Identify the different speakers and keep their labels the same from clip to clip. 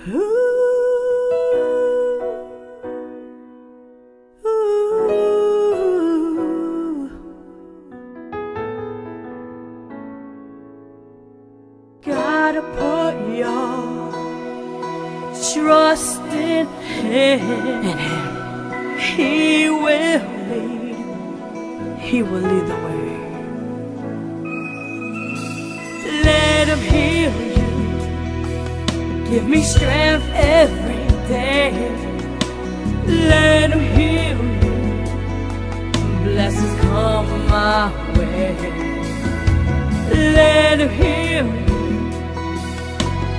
Speaker 1: Gotta put your trust in Him. He will lead the way. Let Him heal you. Give me strength every day. Let Him heal you. Blessings come my way. Let Him heal you.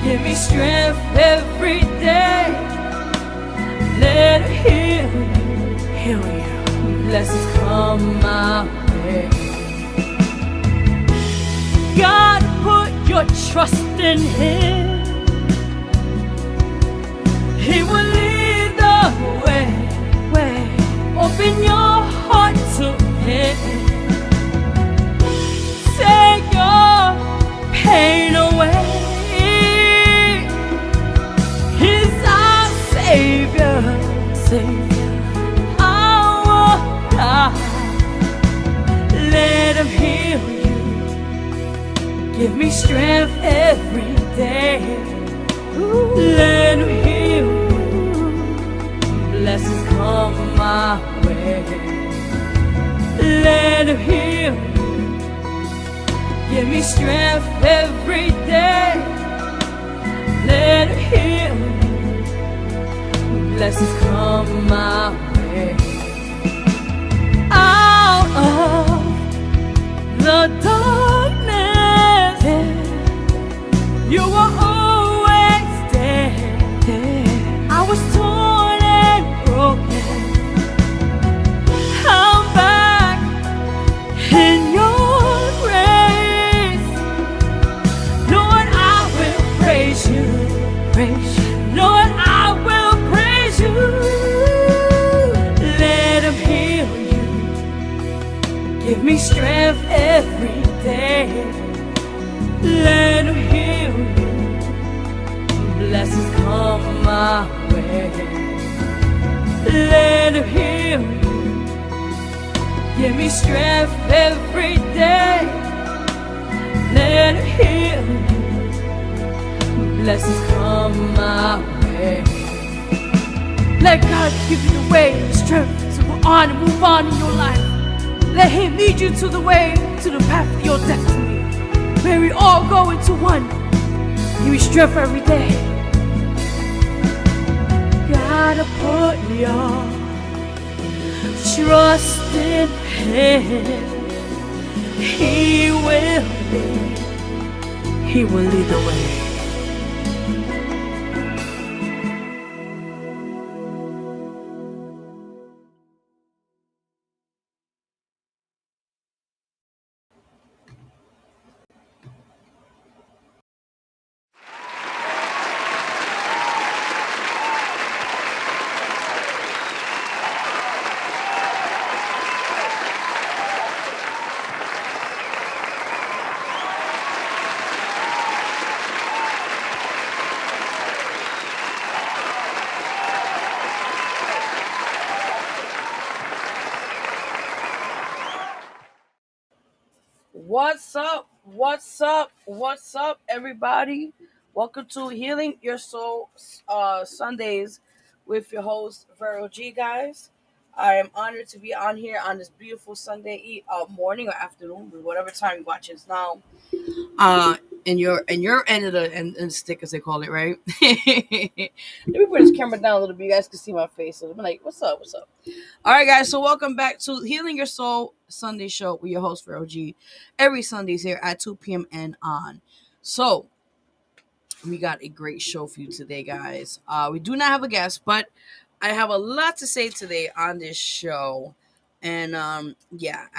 Speaker 1: Give me strength every day. Let Him heal you. Heal you. Blessings come my way. God, put your trust in Him. He will lead the way. Open your heart to Him. Take your pain away. He's our Savior. Our God. Let Him heal you. Give me strength every day. Let Him heal you. Blessings come my way. Let Him heal you. Give me strength every day. Let Him heal you. Blessings come my way. Out of the darkness, you were always there. I was torn and broken. I'm back in your grace. Lord, I will praise you. Lord, I will praise you. Let Him heal you. Give me strength every day. Let Him heal you. Blessings come my way. Let Him heal you. Give me strength every day. Let Him heal you. Blessings come my way. Let God give you the way and the strength to go on and move on in your life. Let Him lead you to the way, to the path of your destiny. May we all go into one. Give me strength every day. Gotta put your trust in Him. He will lead the way. What's up, everybody? Welcome to Healing Your Soul Sundays with your host, Vero G, guys. I am honored to be on here on this beautiful Sunday morning or afternoon, whatever time you watch it now. In your end of the stick, as they call it, right? Let me put this camera down a little bit. You guys can see my face. So I'm like, what's up? All right, guys. So welcome back to Healing Your Soul Sunday Show with your host, Vero G. Every Sundays here at 2 p.m. and on. So we got a great show for you today, guys. We do not have a guest, but I have a lot to say today on this show. And I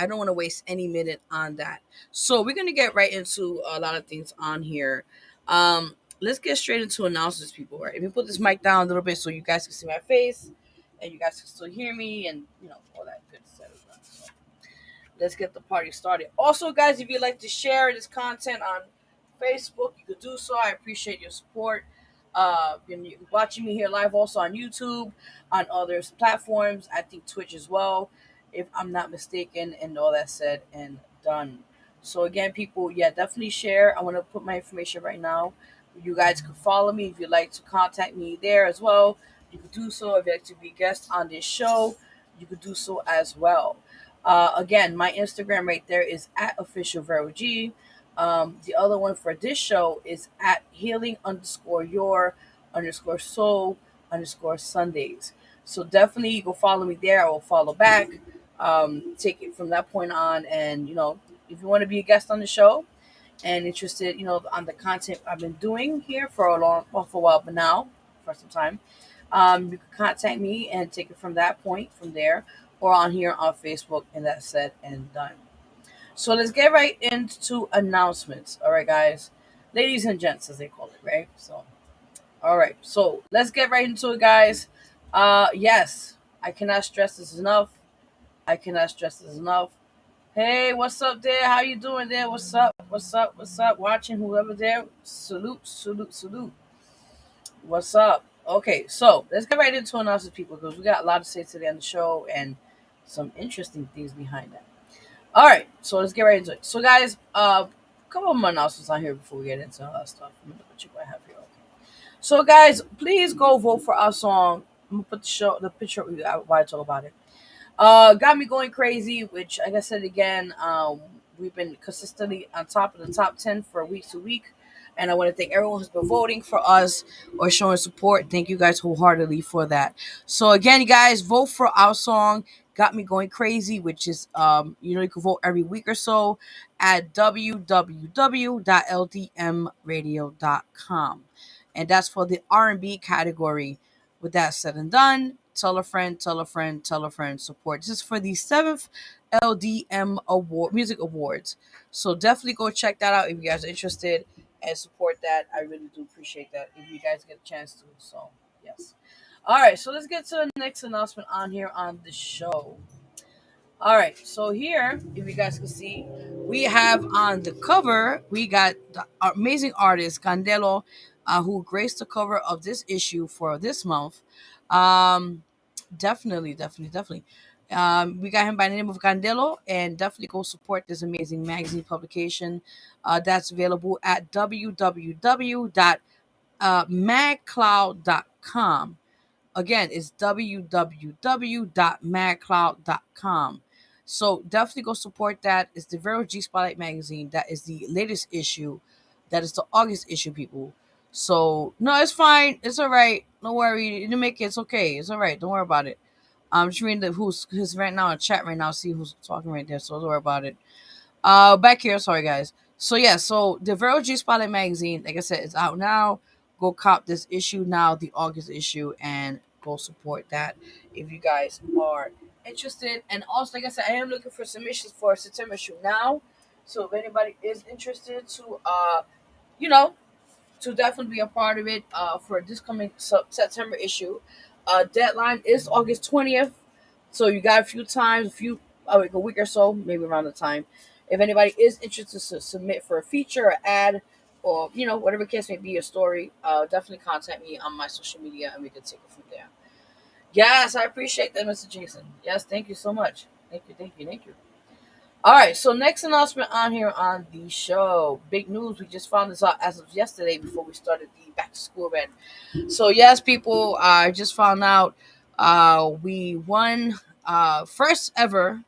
Speaker 1: don't want to waste any minute on that. So we're going to get right into a lot of things on here. Let's get straight into announcements, people. Right? Let me put this mic down a little bit so you guys can see my face and you guys can still hear me and, all that good stuff. So let's get the party started. Also, guys, if you'd like to share this content on Facebook, you could do so. I appreciate your support. You're watching me here live also on YouTube, on other platforms. I think Twitch as well, if I'm not mistaken. And all that said and done. So again, people, yeah, definitely share. I want to put my information right now. You guys can follow me if you'd like to contact me there as well. You could do so if you'd like to be a guest on this show. You could do so as well. Again, my Instagram right there is at official Vero G. The other one for this show is at healing underscore your underscore soul underscore Sundays. So definitely go follow me there. I will follow back. Take it from that point on, and if you want to be a guest on the show and interested, on the content I've been doing here for for a while, but now for some time, you can contact me and take it from that point from there, or on here on Facebook. And that's said and done. So let's get right into announcements. All right, guys, ladies and gents, as they call it, right? So, all right, so let's get right into it, guys. Yes, I cannot stress this enough. I cannot stress this enough. Hey, what's up there? How you doing there? What's up? What's up? What's up? Watching whoever there. Salute, salute, salute. What's up? Okay, so let's get right into announcements, people, because we got a lot to say today on the show and some interesting things behind that. All right, so let's get right into it. So, guys, a couple of more announcements on here before we get into all that stuff. Let me look what I have here. Okay. So, guys, please go vote for our song. I'm gonna put the picture while I talk about it. Got me going crazy, which, like I said again, we've been consistently on top of the top 10 for week to week. And I want to thank everyone who's been voting for us or showing support. Thank you guys wholeheartedly for that. So again, you guys, vote for our song Got Me Going Crazy, which is, you can vote every week or so at www.ldmradio.com. And that's for the R&B category. With that said and done, tell a friend, tell a friend, tell a friend. Support. This is for the seventh LDM Award Music Awards. So definitely go check that out if you guys are interested and support that. I really do appreciate that if you guys get a chance to. So yes. All right, so let's get to the next announcement on here on the show. All right, so here, if you guys can see, we have on the cover, we got the amazing artist Candelo, who graced the cover of this issue for this month. Um, definitely. We got him by the name of Candelo, and definitely go support this amazing magazine publication. That's available at www.magcloud.com. Again, it's www.magcloud.com. So definitely go support that. It's the Vero G Spotlight magazine. That is the latest issue. That is the August issue, people. So no, it's fine. It's all right. Don't worry. You didn't make it. It's okay. It's all right. Don't worry about it. I'm just reading who's right now in chat right now. See who's talking right there. So don't worry about it. Back here, sorry guys. So yeah, so the Vero G Spotlight magazine, like I said, it's out now. Go cop this issue now, the August issue, and go support that if you guys are interested. And also, like I said, I am looking for submissions for a September issue now. So if anybody is interested to you know, to definitely be a part of it for this coming September issue. Deadline is August 20th. So you got a few times, like a week or so, maybe around the time. If anybody is interested to submit for a feature or ad or, whatever case may be, a story, definitely contact me on my social media and we can take it from there. Yes, I appreciate that, Mr. Jason. Yes, thank you so much. Thank you. All right, so next announcement on here on the show. Big news. We just found this out as of yesterday before we started the back to school event. So, yes, people, I just found out we won first ever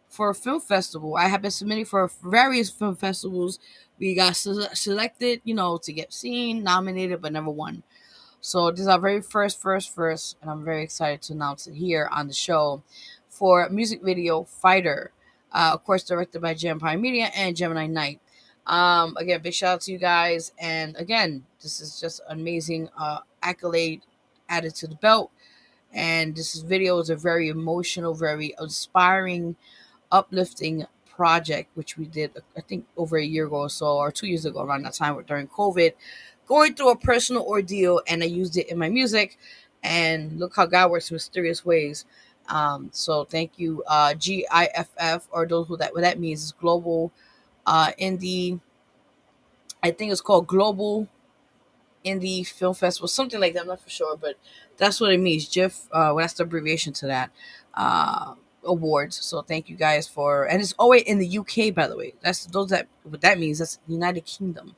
Speaker 1: for a film festival. I have been submitting for various film festivals. We got selected, to get seen, nominated, but never won. So this is our very first, and I'm very excited to announce it here on the show for music video Fighter, of course, directed by Empire Media and Gemini Knight. Again, big shout out to you guys, and again, this is just an amazing accolade added to the belt. And this video is a very emotional, very inspiring, uplifting project, which we did, I think, over a year ago or so, or 2 years ago, around that time during COVID, going through a personal ordeal, and I used it in my music. And look how God works in mysterious ways. So thank you, GIFF, or those what that means is global indie. I think it's called Global Indie Film Festival, something like that. I'm not for sure, but that's what it means. GIF, well, that's the abbreviation to that awards. So thank you guys for, and it's always in the UK, by the way. That's those that what that means. That's United Kingdom.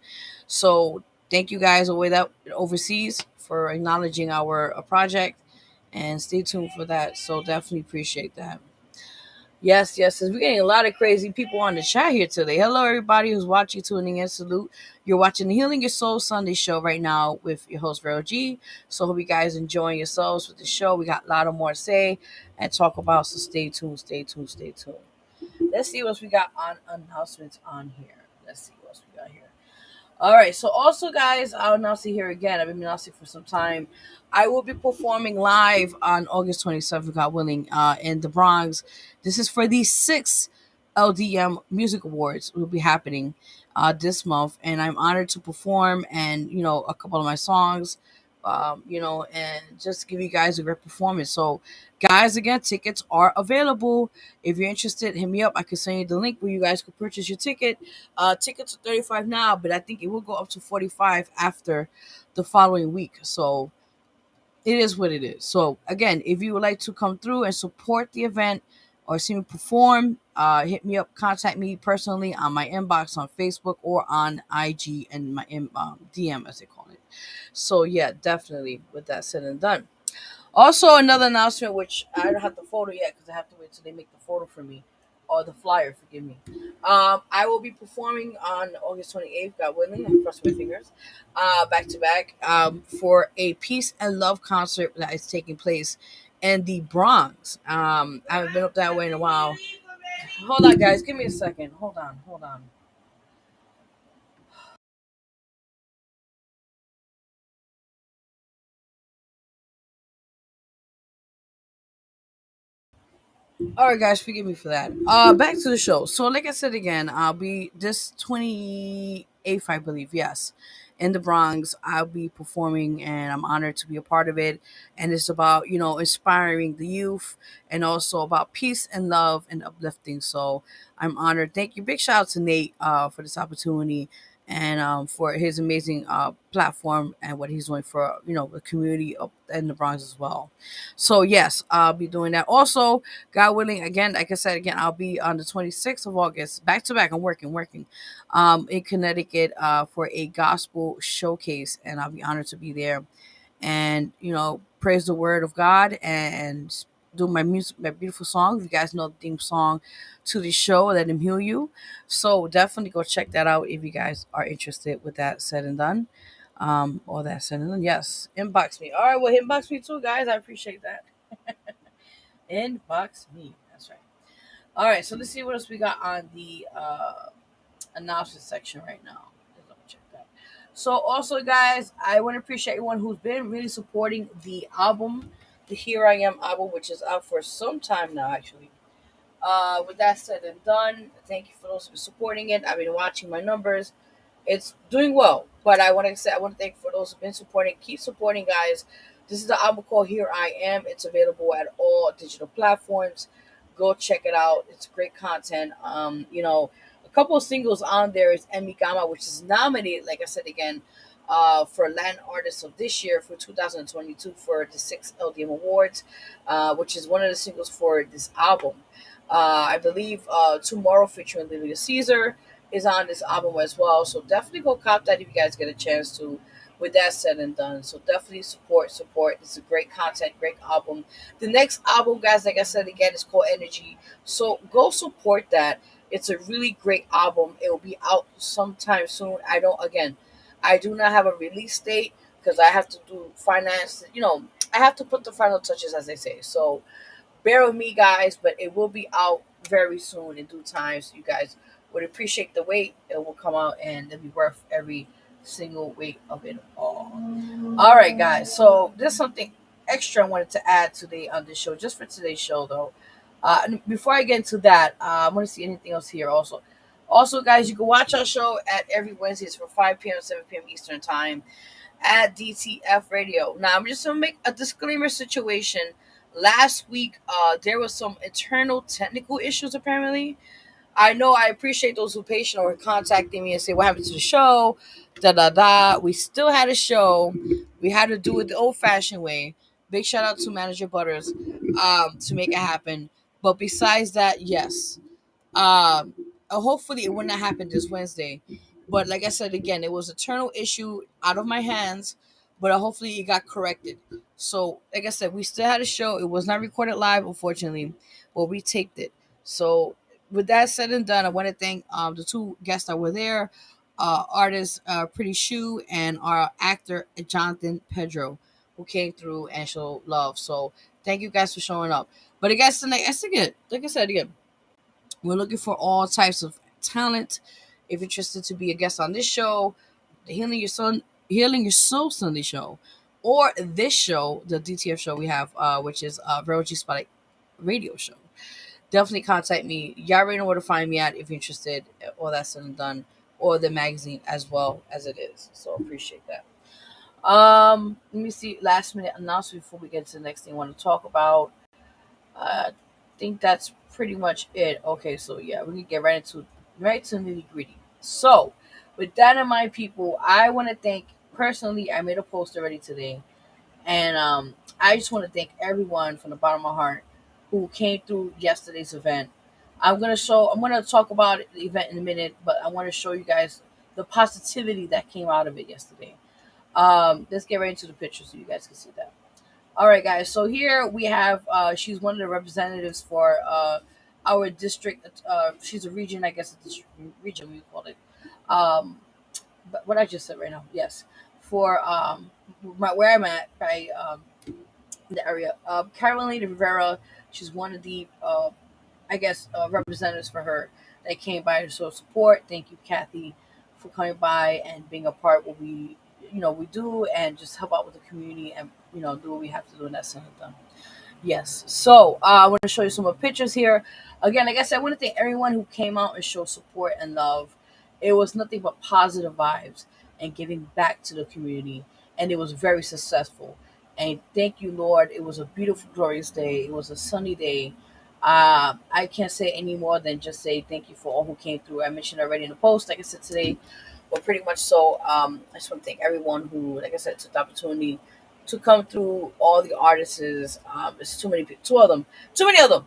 Speaker 1: So thank you guys away that overseas for acknowledging our project, and stay tuned for that. So definitely appreciate that. Yes, yes. We're getting a lot of crazy people on the chat here today. Hello, everybody who's watching, tuning in. Salute. You're watching the Healing Your Soul Sunday show right now with your host, Vero G. So, hope you guys enjoying yourselves with the show. We got a lot of more to say and talk about. So, stay tuned, stay tuned, stay tuned. Let's see what we got on announcements on here. Let's see what we got here. All right. So also, guys, I'll announce it here again. I've been announcing for some time. I will be performing live on August 27th, God willing, in the Bronx. This is for the sixth LDM Music Awards. Will be happening this month, and I'm honored to perform and a couple of my songs. And just give you guys a great performance. So, guys, again, tickets are available. If you're interested, hit me up. I can send you the link where you guys can purchase your ticket. Tickets are 35 now, but I think it will go up to 45 after the following week. So it is what it is. So again, if you would like to come through and support the event or see me perform, hit me up, contact me personally on my inbox on Facebook or on IG and my DM, as they call it. So yeah, definitely. With that said and done. Also, another announcement, which I don't have the photo yet because I have to wait till they make the photo for me, or the flyer. Forgive me. I will be performing on August 28th. God willing, I cross my fingers. Back to back, for a peace and love concert that is taking place in the Bronx. I haven't been up that way in a while. Hold on, guys. Give me a second. Hold on. Hold on. All right, guys, forgive me for that. Back to the show. So, like I said again, I'll be this 28th, I believe, yes, in the Bronx. I'll be performing, and I'm honored to be a part of it. And it's about inspiring the youth, and also about peace and love and uplifting. So, I'm honored. Thank you. Big shout out to Nate for this opportunity. And for his amazing platform and what he's doing for the community up in the Bronx as well. So yes, I'll be doing that. Also, God willing, again, like I said, again, I'll be on the 26th of August, back to back. I'm working, in Connecticut, for a gospel showcase, and I'll be honored to be there. And praise the word of God and do my music, my beautiful song. You guys know the theme song to the show, Let Him Heal You. So definitely go check that out if you guys are interested. With that said and done, all that said and done, yes, inbox me. All right, well, inbox me too, guys. I appreciate that. Inbox me. That's right. All right, so let's see what else we got on the announcement section right now. Let's double check that. So, also, guys, I want to appreciate everyone who's been really supporting the album, the Here I Am album, which is out for some time now, actually. With that said and done, thank you for those who are supporting it. I've been watching my numbers. It's doing well, but I want to thank for those who've been supporting. Keep supporting, guys. This is the album called Here I Am. It's available at all digital platforms. Go check it out. It's great content. A couple of singles on there is Emmy Gama, which is nominated, like I said again, for Latin Artist of this year for 2022 for the 6 LDM Awards, which is one of the singles for this album. I believe Tomorrow featuring Lydia Caesar is on this album as well. So definitely go cop that if you guys get a chance to. With that said and done, so definitely support. It's a great content, great album. The next album, guys, like I said again, is called Energy. So go support that. It's a really great album. It will be out sometime soon. I do not have a release date because I have to do finance. I have to put the final touches, as they say. So bear with me, guys, but it will be out very soon in due time. So you guys would appreciate the wait. It will come out and it'll be worth every single wait of it all. All right, guys. So there's something extra I wanted to add today on this show, just for today's show, though. And before I get into that, I want to see anything else here also. Also, guys, you can watch our show at every Wednesdays from 5 p.m. to 7 p.m. Eastern Time at DTF Radio. Now, I'm just going to make a disclaimer situation. Last week, there was some internal technical issues, apparently. I know I appreciate those who patient or contacting me and say what happened to the show. Da da da. We still had a show. We had to do it the old fashioned way. Big shout out to Manager Butters to make it happen. But besides that, yes. Um, hopefully it wouldn't have happened this Wednesday. But like I said again, it was a internal issue out of my hands. But hopefully it got corrected. So like I said, we still had a show. It was not recorded live, unfortunately, but we taped it. So with that said and done, I want to thank the two guests that were there, artist Pretty Shoe and our actor Jonathan Pedro, who came through and showed love. So thank you guys for showing up. But I guess like I said again, we're looking for all types of talent. If you're interested to be a guest on this show, the Healing Your Soul Sunday show, or this show, the DTF show we have, which is Vero G Spotlight radio show, definitely contact me. Y'all already know where to find me at if you're interested. All that's said and done, or the magazine as well as it is. So appreciate that. Let me see. Last minute announcement before we get to the next thing I want to talk about. I think that's pretty much it. Okay, so yeah, we can get right to nitty gritty. So, with that in mind, people, I want to thank personally. I made a post already today, and I just want to thank everyone from the bottom of my heart who came through yesterday's event. I'm gonna talk about the event in a minute, but I want to show you guys the positivity that came out of it yesterday. Let's get right into the picture so you guys can see that. All right, guys. So here we have. She's one of the representatives for our district. She's a region, I guess. A district, region we call it. Um, but what I just said right now, yes. For where I'm at, by the area. Carolina Rivera. She's one of the I guess, representatives for her that came by to show support. Thank you, Kathy, for coming by and being a part of what we do and just help out with the community and do what we have to do in that sense. Yes. So I want to show you some more pictures here. Again, like I said, I want to thank everyone who came out and showed support and love. It was nothing but positive vibes and giving back to the community, and it was very successful. And thank you, Lord. It was a beautiful, glorious day. It was a sunny day. I can't say any more than just say thank you for all who came through. I mentioned already in the post, like I said today, but pretty much so. I just want to thank everyone who, like I said, took the opportunity to come through. All the artists. It's too many, two of them, too many of them.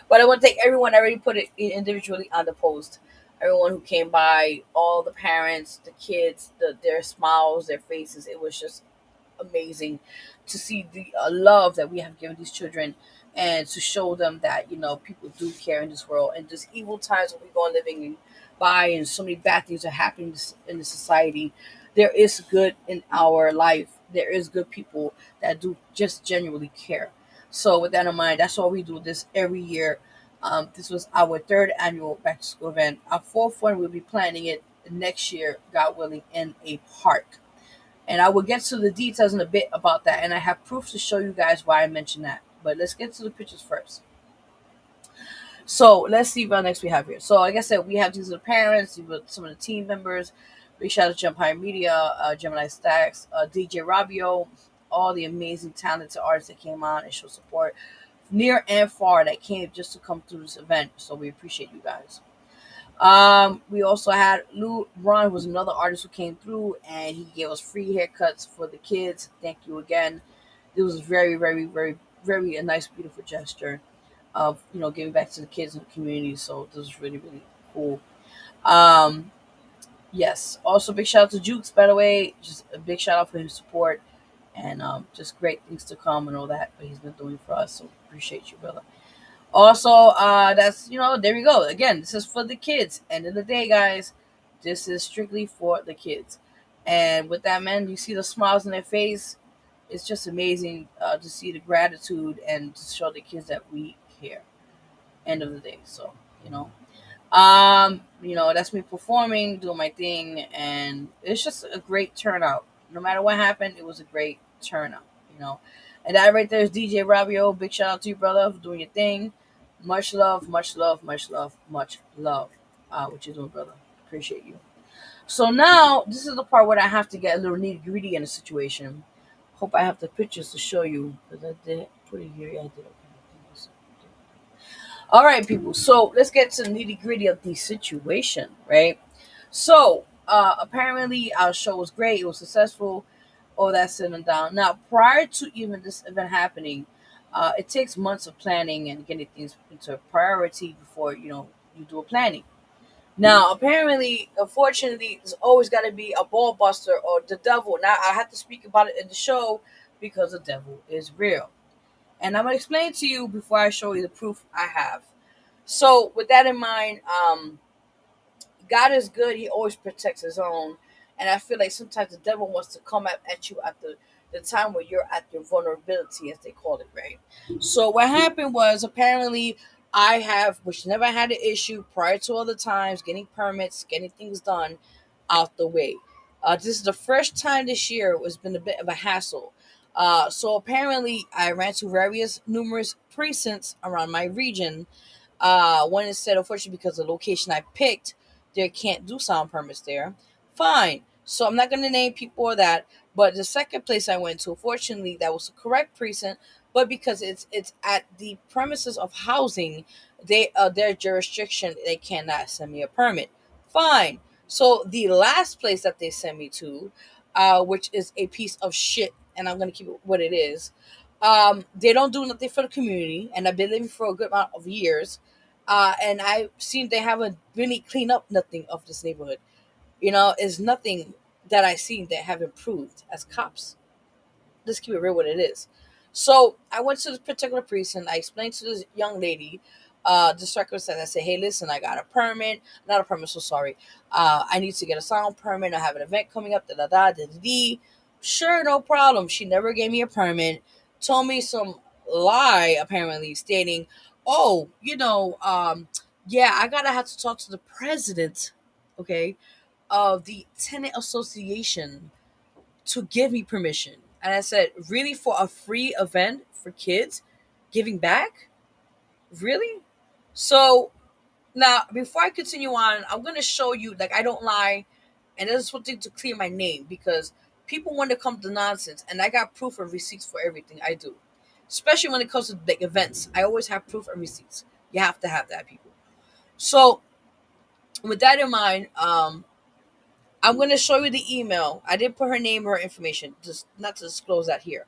Speaker 1: But I want to thank everyone. I already put it individually on the post. Everyone who came by, all the parents, the kids, their smiles, their faces. It was just amazing to see the love that we have given these children and to show them that people do care in this world and just evil times that we're going living by and so many bad things are happening in the society. There is good in our life. There is good people that do just genuinely care. So with that in mind, that's why we do this every year. This was our third annual back to school event. Our fourth one, we'll be planning it next year, God willing, in a park. And I will get to the details in a bit about that. And I have proof to show you guys why I mentioned that. But let's get to the pictures first. So let's see what next we have here. So like I said, we have these are the parents, these are some of the team members. Big shout out to Jump High Media, Gemini Stacks, DJ Rabio, all the amazing talented artists that came on and showed support near and far that came just to come through this event. So we appreciate you guys. We also had Lou Ron, who was another artist who came through, and he gave us free haircuts for the kids. Thank you again. It was very, very, very, very a nice, beautiful gesture of giving back to the kids in the community. So this was really, really cool. Um, yes. Also, big shout out to Jukes, by the way. Just a big shout out for his support and just great things to come and all that what he's been doing for us. So appreciate you, brother. Also, that's there we go. Again, this is for the kids. End of the day, guys, this is strictly for the kids. And with that, man, you see the smiles on their face. It's just amazing to see the gratitude and to show the kids that we care. End of the day. So, you know. That's me performing, doing my thing, and it's just a great turnout. No matter what happened, it was a great turnout, you know. And that right there is DJ Rabio. Big shout out to you, brother, for doing your thing. Much love, much love, much love, much love. What you doing, brother? Appreciate you. So now this is the part where I have to get a little nitty gritty in the situation. Hope I have the pictures to show you because I did put it here. Yeah, I did. Okay. All right, people. So let's get to the nitty gritty of the situation, right? So apparently our show was great. It was successful. All that said and done. Now, prior to even this event happening, it takes months of planning and getting things into priority before you do a planning. Now, apparently, unfortunately, there's always got to be a ball buster or the devil. Now, I have to speak about it in the show because the devil is real. And I'm going to explain to you before I show you the proof I have. So, with that in mind, God is good. He always protects his own. And I feel like sometimes the devil wants to come at you at the time where you're at your vulnerability, as they call it, right? So what happened was apparently I have, which never had an issue prior to other times, getting permits, getting things done out the way. This is the first time this year it's been a bit of a hassle. So apparently I ran to various numerous precincts around my region. One instead, unfortunately, because the location I picked, they can't do sound permits there. Fine. So I'm not going to name people or that. But the second place I went to, fortunately, that was the correct precinct. But because it's at the premises of housing, their jurisdiction, they cannot send me a permit. Fine. So the last place that they sent me to, which is a piece of shit, and I'm going to keep it what it is. They don't do nothing for the community, and I've been living for a good amount of years. And I've seen they haven't really cleaned up nothing of this neighborhood. It's nothing that I seen that have improved as cops. Let's keep it real what it is. So I went to this particular precinct. I explained to this young lady the circumstance. I said, hey, listen, I got a permit. Not a permit, so sorry. I need to get a sound permit. I have an event coming up. Da da da da da. Da. Sure, no problem. She never gave me a permit. Told me some lie, apparently, stating, oh, yeah, I gotta have to talk to the president, okay, of the tenant association to give me permission. And I said, really, for a free event for kids, giving back? Really? So now, before I continue on, I'm going to show you, like, I don't lie. And this is something to clear my name because people want to come to nonsense. And I got proof and receipts for everything I do. Especially when it comes to big events. I always have proof and receipts. You have to have that, people. So, with that in mind, I'm going to show you the email. I didn't put her name or her information, just not to disclose that here.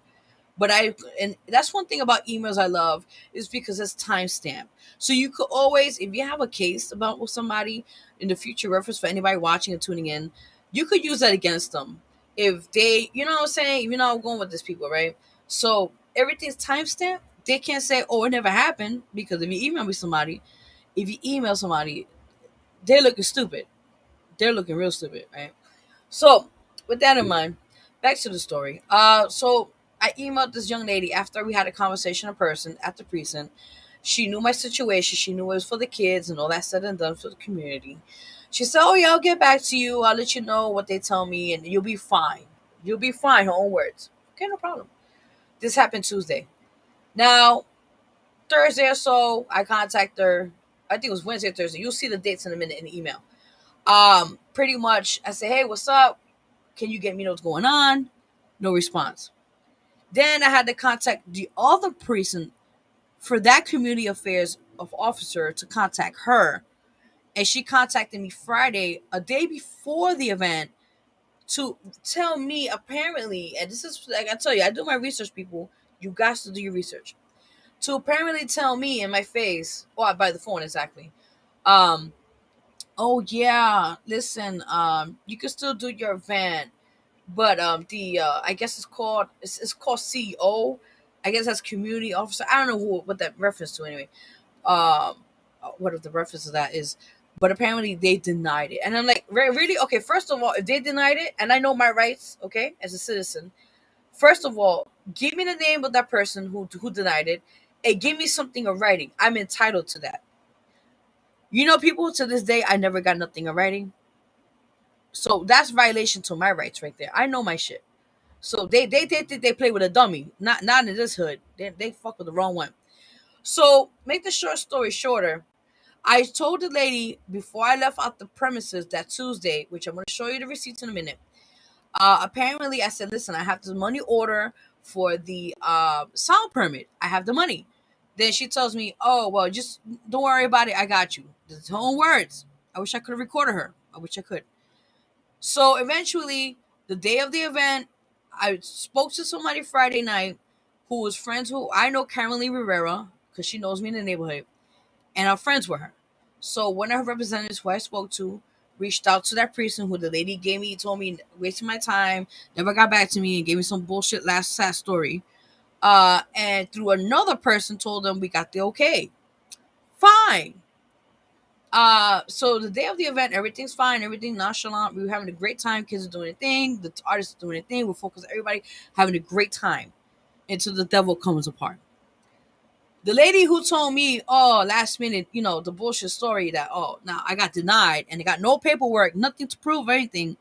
Speaker 1: But and that's one thing about emails I love is because it's timestamp. So you could always, if you have a case about with somebody in the future reference for anybody watching and tuning in, you could use that against them. If they, you know what I'm saying? You know I'm going with these people, right? So everything's timestamp. They can't say, oh, it never happened because if you email me somebody, if you email somebody, they're looking stupid. They're looking real stupid, right? So, with that in mind, back to the story. So I emailed this young lady after we had a conversation in person at the precinct. She knew my situation. She knew it was for the kids and all that said and done for the community. She said, "Oh yeah, I'll get back to you. I'll let you know what they tell me, and you'll be fine. You'll be fine." Her own words. Okay, no problem. This happened Tuesday. Now Thursday or so, I contact her. I think it was Wednesday or Thursday. You'll see the dates in a minute in the email. Pretty much, I say, "Hey, what's up? Can you get me know what's going on?" No response. Then I had to contact the other precinct for that community affairs of officer to contact her. And she contacted me Friday, a day before the event, to tell me apparently, and this is like I tell you, I do my research, people. You got to do your research. To apparently tell me in my face, or by the phone exactly, um, oh yeah, listen, you can still do your event. But the I guess it's called CEO. I guess that's community officer. I don't know what that reference to anyway. What the reference of that is. But apparently they denied it, and I'm like, really? Okay, first of all, if they denied it, and I know my rights, okay, as a citizen. First of all, give me the name of that person who denied it, and give me something in writing. I'm entitled to that. People to this day, I never got nothing in writing, so that's violation to my rights right there. I know my shit. So they think they play with a dummy. Not in this hood. They fuck with the wrong one. So make the short story shorter. I told the lady before I left out the premises that Tuesday, which I'm going to show you the receipts in a minute. Apparently, I said, listen, I have the money order for the sound permit. I have the money. Then she tells me, "Oh well, just don't worry about it. I got you." That's her own words. I wish I could have recorded her. I wish I could. So eventually, the day of the event, I spoke to somebody Friday night who was friends who I know Caroline Rivera because she knows me in the neighborhood, and I'm friends with her. So one of her representatives who I spoke to reached out to that person who the lady gave me, told me wasting my time, never got back to me, and gave me some bullshit last sad story. And through another person told them we got the okay. Fine. So the day of the event, everything's fine, everything nonchalant. We were having a great time. Kids are doing a thing, the artists are doing a thing. We're focused, everybody having a great time until the devil comes apart. The lady who told me, oh, last minute, the bullshit story that, oh, now I got denied and I got no paperwork, nothing to prove anything,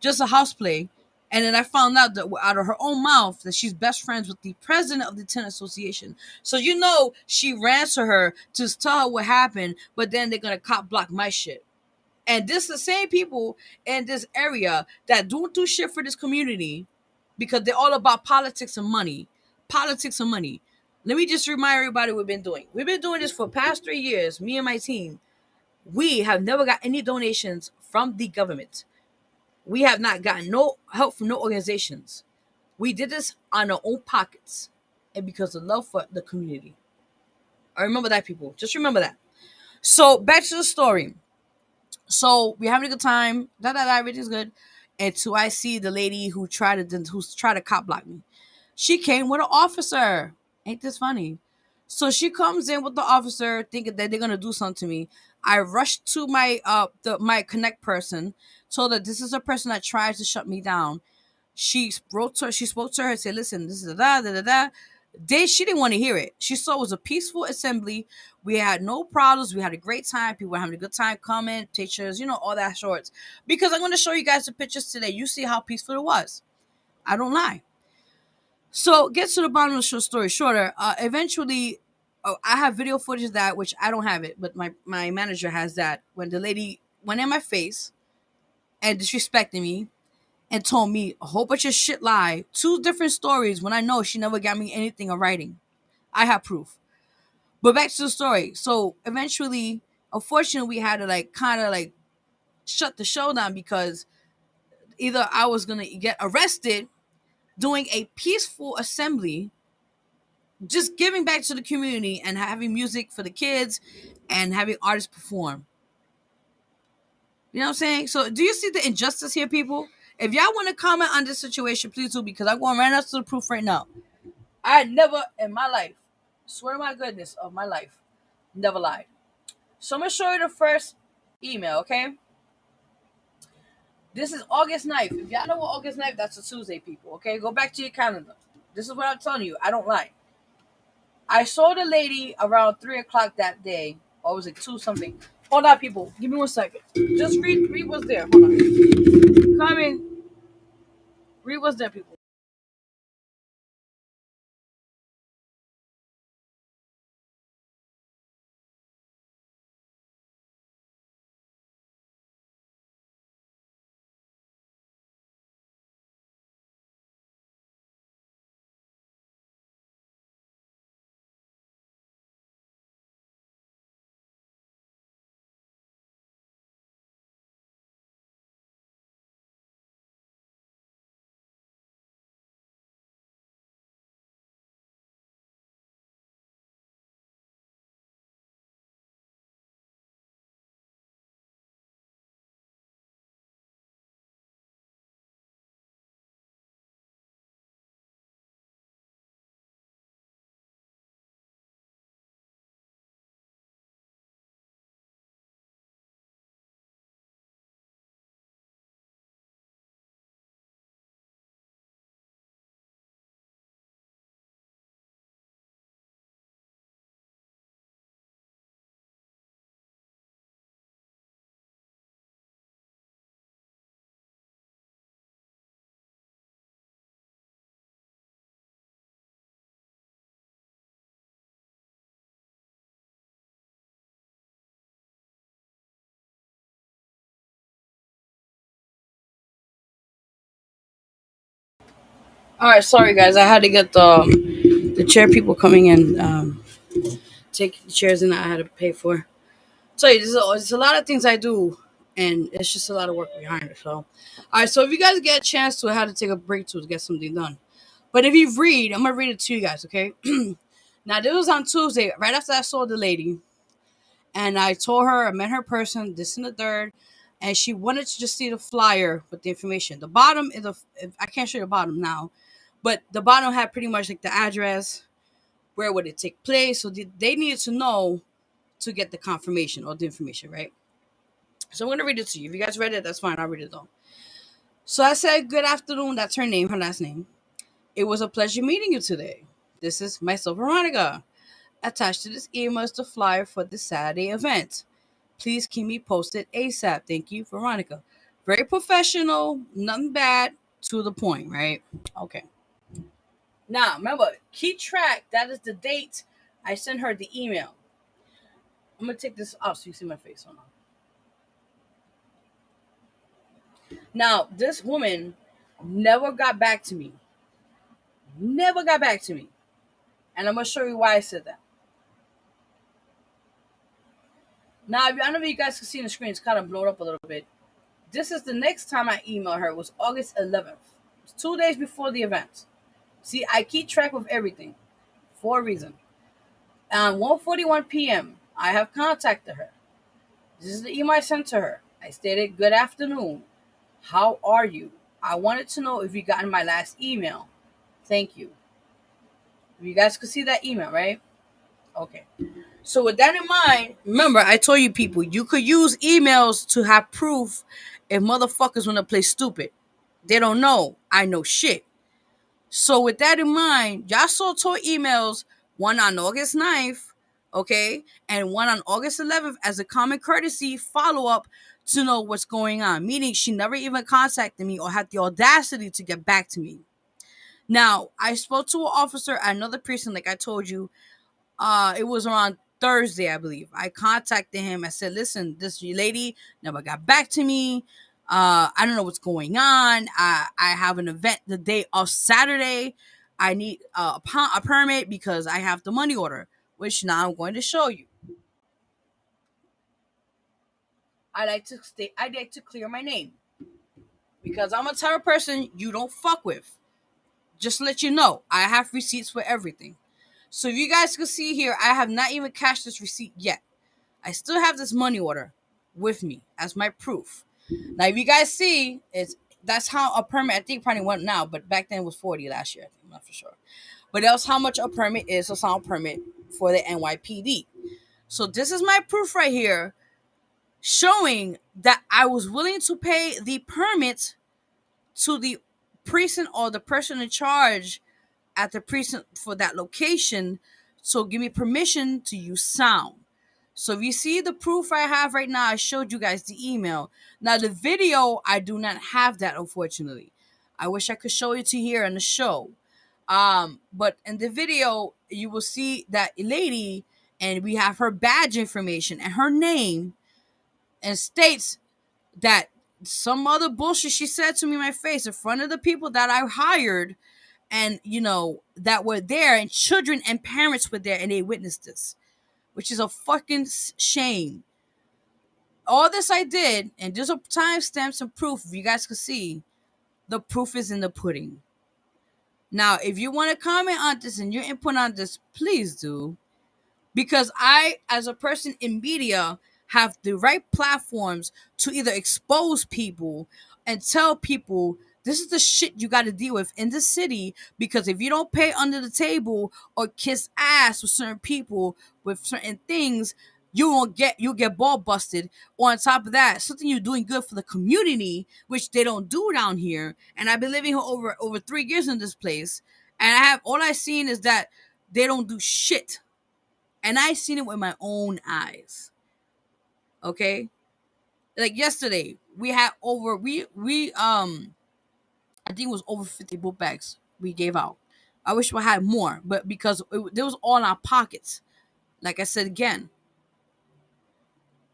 Speaker 1: just a house play. And then I found out that out of her own mouth that she's best friends with the president of the tenant association. So she ran to her to tell her what happened, but then they're gonna cop block my shit. And this is the same people in this area that don't do shit for this community because they're all about politics and money. Politics and money. Let me just remind everybody what we've been doing. We've been doing this for the past 3 years, me and my team. We have never got any donations from the government. We have not gotten no help from no organizations. We did this on our own pockets and because of love for the community. I remember that, people. Just remember that. So back to the story. So we're having a good time. Everything's good. Until I see the lady who's tried to cop block me. She came with an officer. Ain't this funny? So she comes in with the officer, thinking that they're gonna do something to me. I rushed to my connect person, told her this is a person that tries to shut me down. She spoke to her and said, listen, this is da da da da. She didn't want to hear it. She saw it was a peaceful assembly. We had no problems. We had a great time. People were having a good time, comment, pictures, all that shorts. Because I'm going to show you guys the pictures today. You see how peaceful it was. I don't lie. So get to the bottom of the short story shorter. Eventually, I have video footage of that, which I don't have it, but my manager has that. When the lady went in my face and disrespected me, and told me a whole bunch of shit lie, 2 different stories when I know she never got me anything in writing. I have proof. But back to the story. So eventually, unfortunately, we had to kind of shut the show down because either I was gonna get arrested doing a peaceful assembly, just giving back to the community and having music for the kids and having artists perform. You know what I'm saying? So do you see the injustice here, people? If y'all want to comment on this situation, please do, because I'm going right up to the proof right now. I never in my life, swear to my goodness of my life, never lied. So I'm gonna show you the first email, okay? This is August 9th. If y'all know what August 9th, that's a Tuesday, people, okay? Go back to your calendar. This is what I'm telling you. I don't lie. I saw the lady around 3 o'clock that day, or was it 2 something? Hold on, people. Give me 1 second. Just read what's there. Hold on. Come in. Read what's there, people. All right, sorry guys, I had to get the chair people coming in. take the chairs in that I had to pay for. So there's a lot of things I do, and it's just a lot of work behind it. So, all right. So if you guys get a chance to, I had to take a break to get something done. But if you read, I'm gonna read it to you guys. Okay. Now this was on Tuesday, right after I saw the lady, and I told her I met her person, this and the third, and she wanted to just see the flyer with the information. The bottom is I can't show you the bottom now, but the bottom had pretty much like the address, where would it take place, so they needed to know to get the confirmation or the information, right? So I'm gonna read it to you. If you guys read it, that's fine. I'll read it though. So I said, "Good afternoon." That's her name, her last name. "It was a pleasure meeting you today. This is myself, Veronica. Attached to this email is the flyer for the Saturday event. Please keep me posted ASAP. Thank you, Veronica." Very professional, nothing bad, to the point, right? Okay. Now, remember, keep track. That is the date I sent her the email. I'm going to take this off so you see my face. Hold on. Now, this woman never got back to me. Never got back to me. And I'm going to show you why I said that. Now, I don't know if you guys can see the screen. It's kind of blown up a little bit. This is the next time I emailed her. It was August 11th. It's 2 days before the event. See, I keep track of everything for a reason. At 1:41 p.m., I have contacted her. This is the email I sent to her. I stated, "Good afternoon. How are you? I wanted to know if you got my last email. Thank you." You guys could see that email, right? Okay. So with that in mind, remember I told you people, you could use emails to have proof if motherfuckers want to play stupid. They don't know. I know shit. So with that in mind, y'all saw two emails, one on August 9th, okay, and one on August 11th as a common courtesy follow-up to know what's going on. Meaning she never even contacted me or had the audacity to get back to me. Now, I spoke to an officer at another precinct, like I told you. It was around Thursday, I believe. I contacted him. I said, "Listen, this lady never got back to me. I don't know what's going on. I have an event the day of Saturday. I need a permit because I have the money order, which now I'm going to show you." I like to clear my name because I'm a type of person you don't fuck with. Just to let you know, I have receipts for everything. So if you guys can see here, I have not even cashed this receipt yet. I still have this money order with me as my proof. Now, if you guys see, that's how a permit, I think probably went now, but back then it was 40 last year. I think, I'm not for sure. But that's how much a permit is, a sound permit for the NYPD. So this is my proof right here showing that I was willing to pay the permit to the precinct or the person in charge at the precinct for that location. So give me permission to use sound. So if you see the proof I have right now, I showed you guys the email. Now the video, I do not have that, unfortunately. I wish I could show it to you here in the show. But in the video, you will see that lady, and we have her badge information and her name, and states that some other bullshit she said to me in my face in front of the people that I hired, and that were there, and children and parents were there, and they witnessed this, which is a fucking shame. All this I did, and there's a timestamps and proof. If you guys can see, the proof is in the pudding. Now, if you want to comment on this and your input on this, please do. Because I, as a person in media, have the right platforms to either expose people and tell people this is the shit you got to deal with in the city. Because if you don't pay under the table or kiss ass with certain people with certain things, you'll get ball busted. On top of that, something you're doing good for the community, which they don't do down here. And I've been living here over 3 years in this place, and all I've seen is that they don't do shit. And I seen it with my own eyes. Okay? Like yesterday, we had I think it was over 50 book bags we gave out. I wish we had more, but because there was all in our pockets. Like I said again.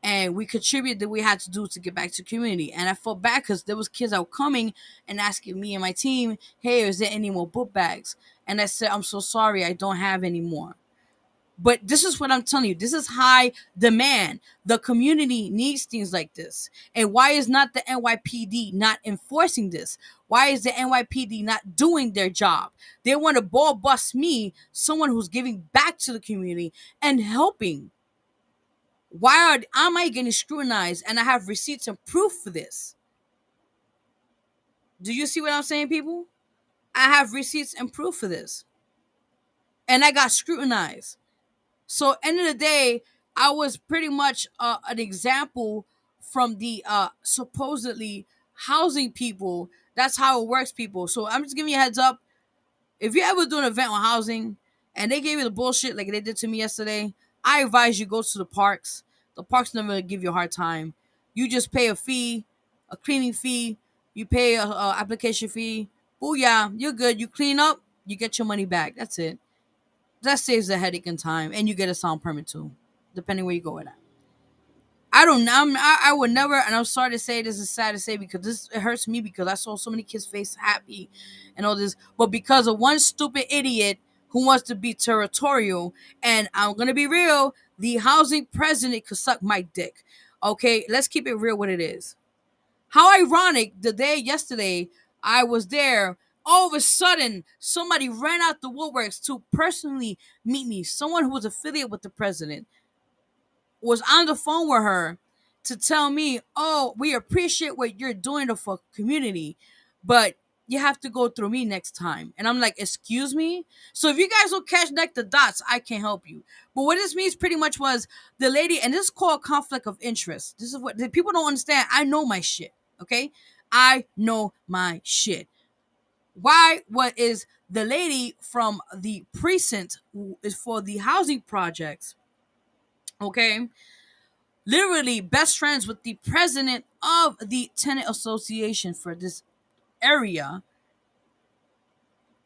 Speaker 1: And we contributed that we had to do to get back to the community. And I felt bad because there was kids that were coming and asking me and my team, "Hey, is there any more book bags?" And I said, "I'm so sorry, I don't have any more." But this is what I'm telling you. This is high demand. The community needs things like this. And why is not the NYPD not enforcing this? Why is the NYPD not doing their job? They want to ball bust me, someone who's giving back to the community and helping. Am I getting scrutinized and I have receipts and proof for this? Do you see what I'm saying, people? I have receipts and proof for this. And I got scrutinized. So end of the day, I was pretty much an example from the supposedly housing people. That's how it works, people. So I'm just giving you a heads up. If you ever do an event on housing and they gave you the bullshit like they did to me yesterday, I advise you go to the parks. The parks never give you a hard time. You just pay a fee, a cleaning fee. You pay a application fee. Oh yeah, you're good. You clean up, you get your money back. That's it. That saves the headache and time, and you get a sound permit too, depending where you go with that. I don't know. I would never, and I'm sorry to say this is sad to say because it hurts me because I saw so many kids' face happy and all this, but because of one stupid idiot who wants to be territorial, and I'm gonna be real, the housing president could suck my dick. Okay, let's keep it real. What it is. How ironic! The day yesterday I was there. All of a sudden, somebody ran out the woodworks to personally meet me. Someone who was affiliated with the president was on the phone with her to tell me, "Oh, we appreciate what you're doing for community, but you have to go through me next time." And I'm like, "Excuse me." So if you guys don't catch the dots, I can't help you. But what this means pretty much was the lady, and this is called conflict of interest. This is what the people don't understand. I know my shit. Okay, I know my shit. Why? What is the lady from the precinct who is for the housing projects? Okay, literally best friends with the president of the tenant association for this area.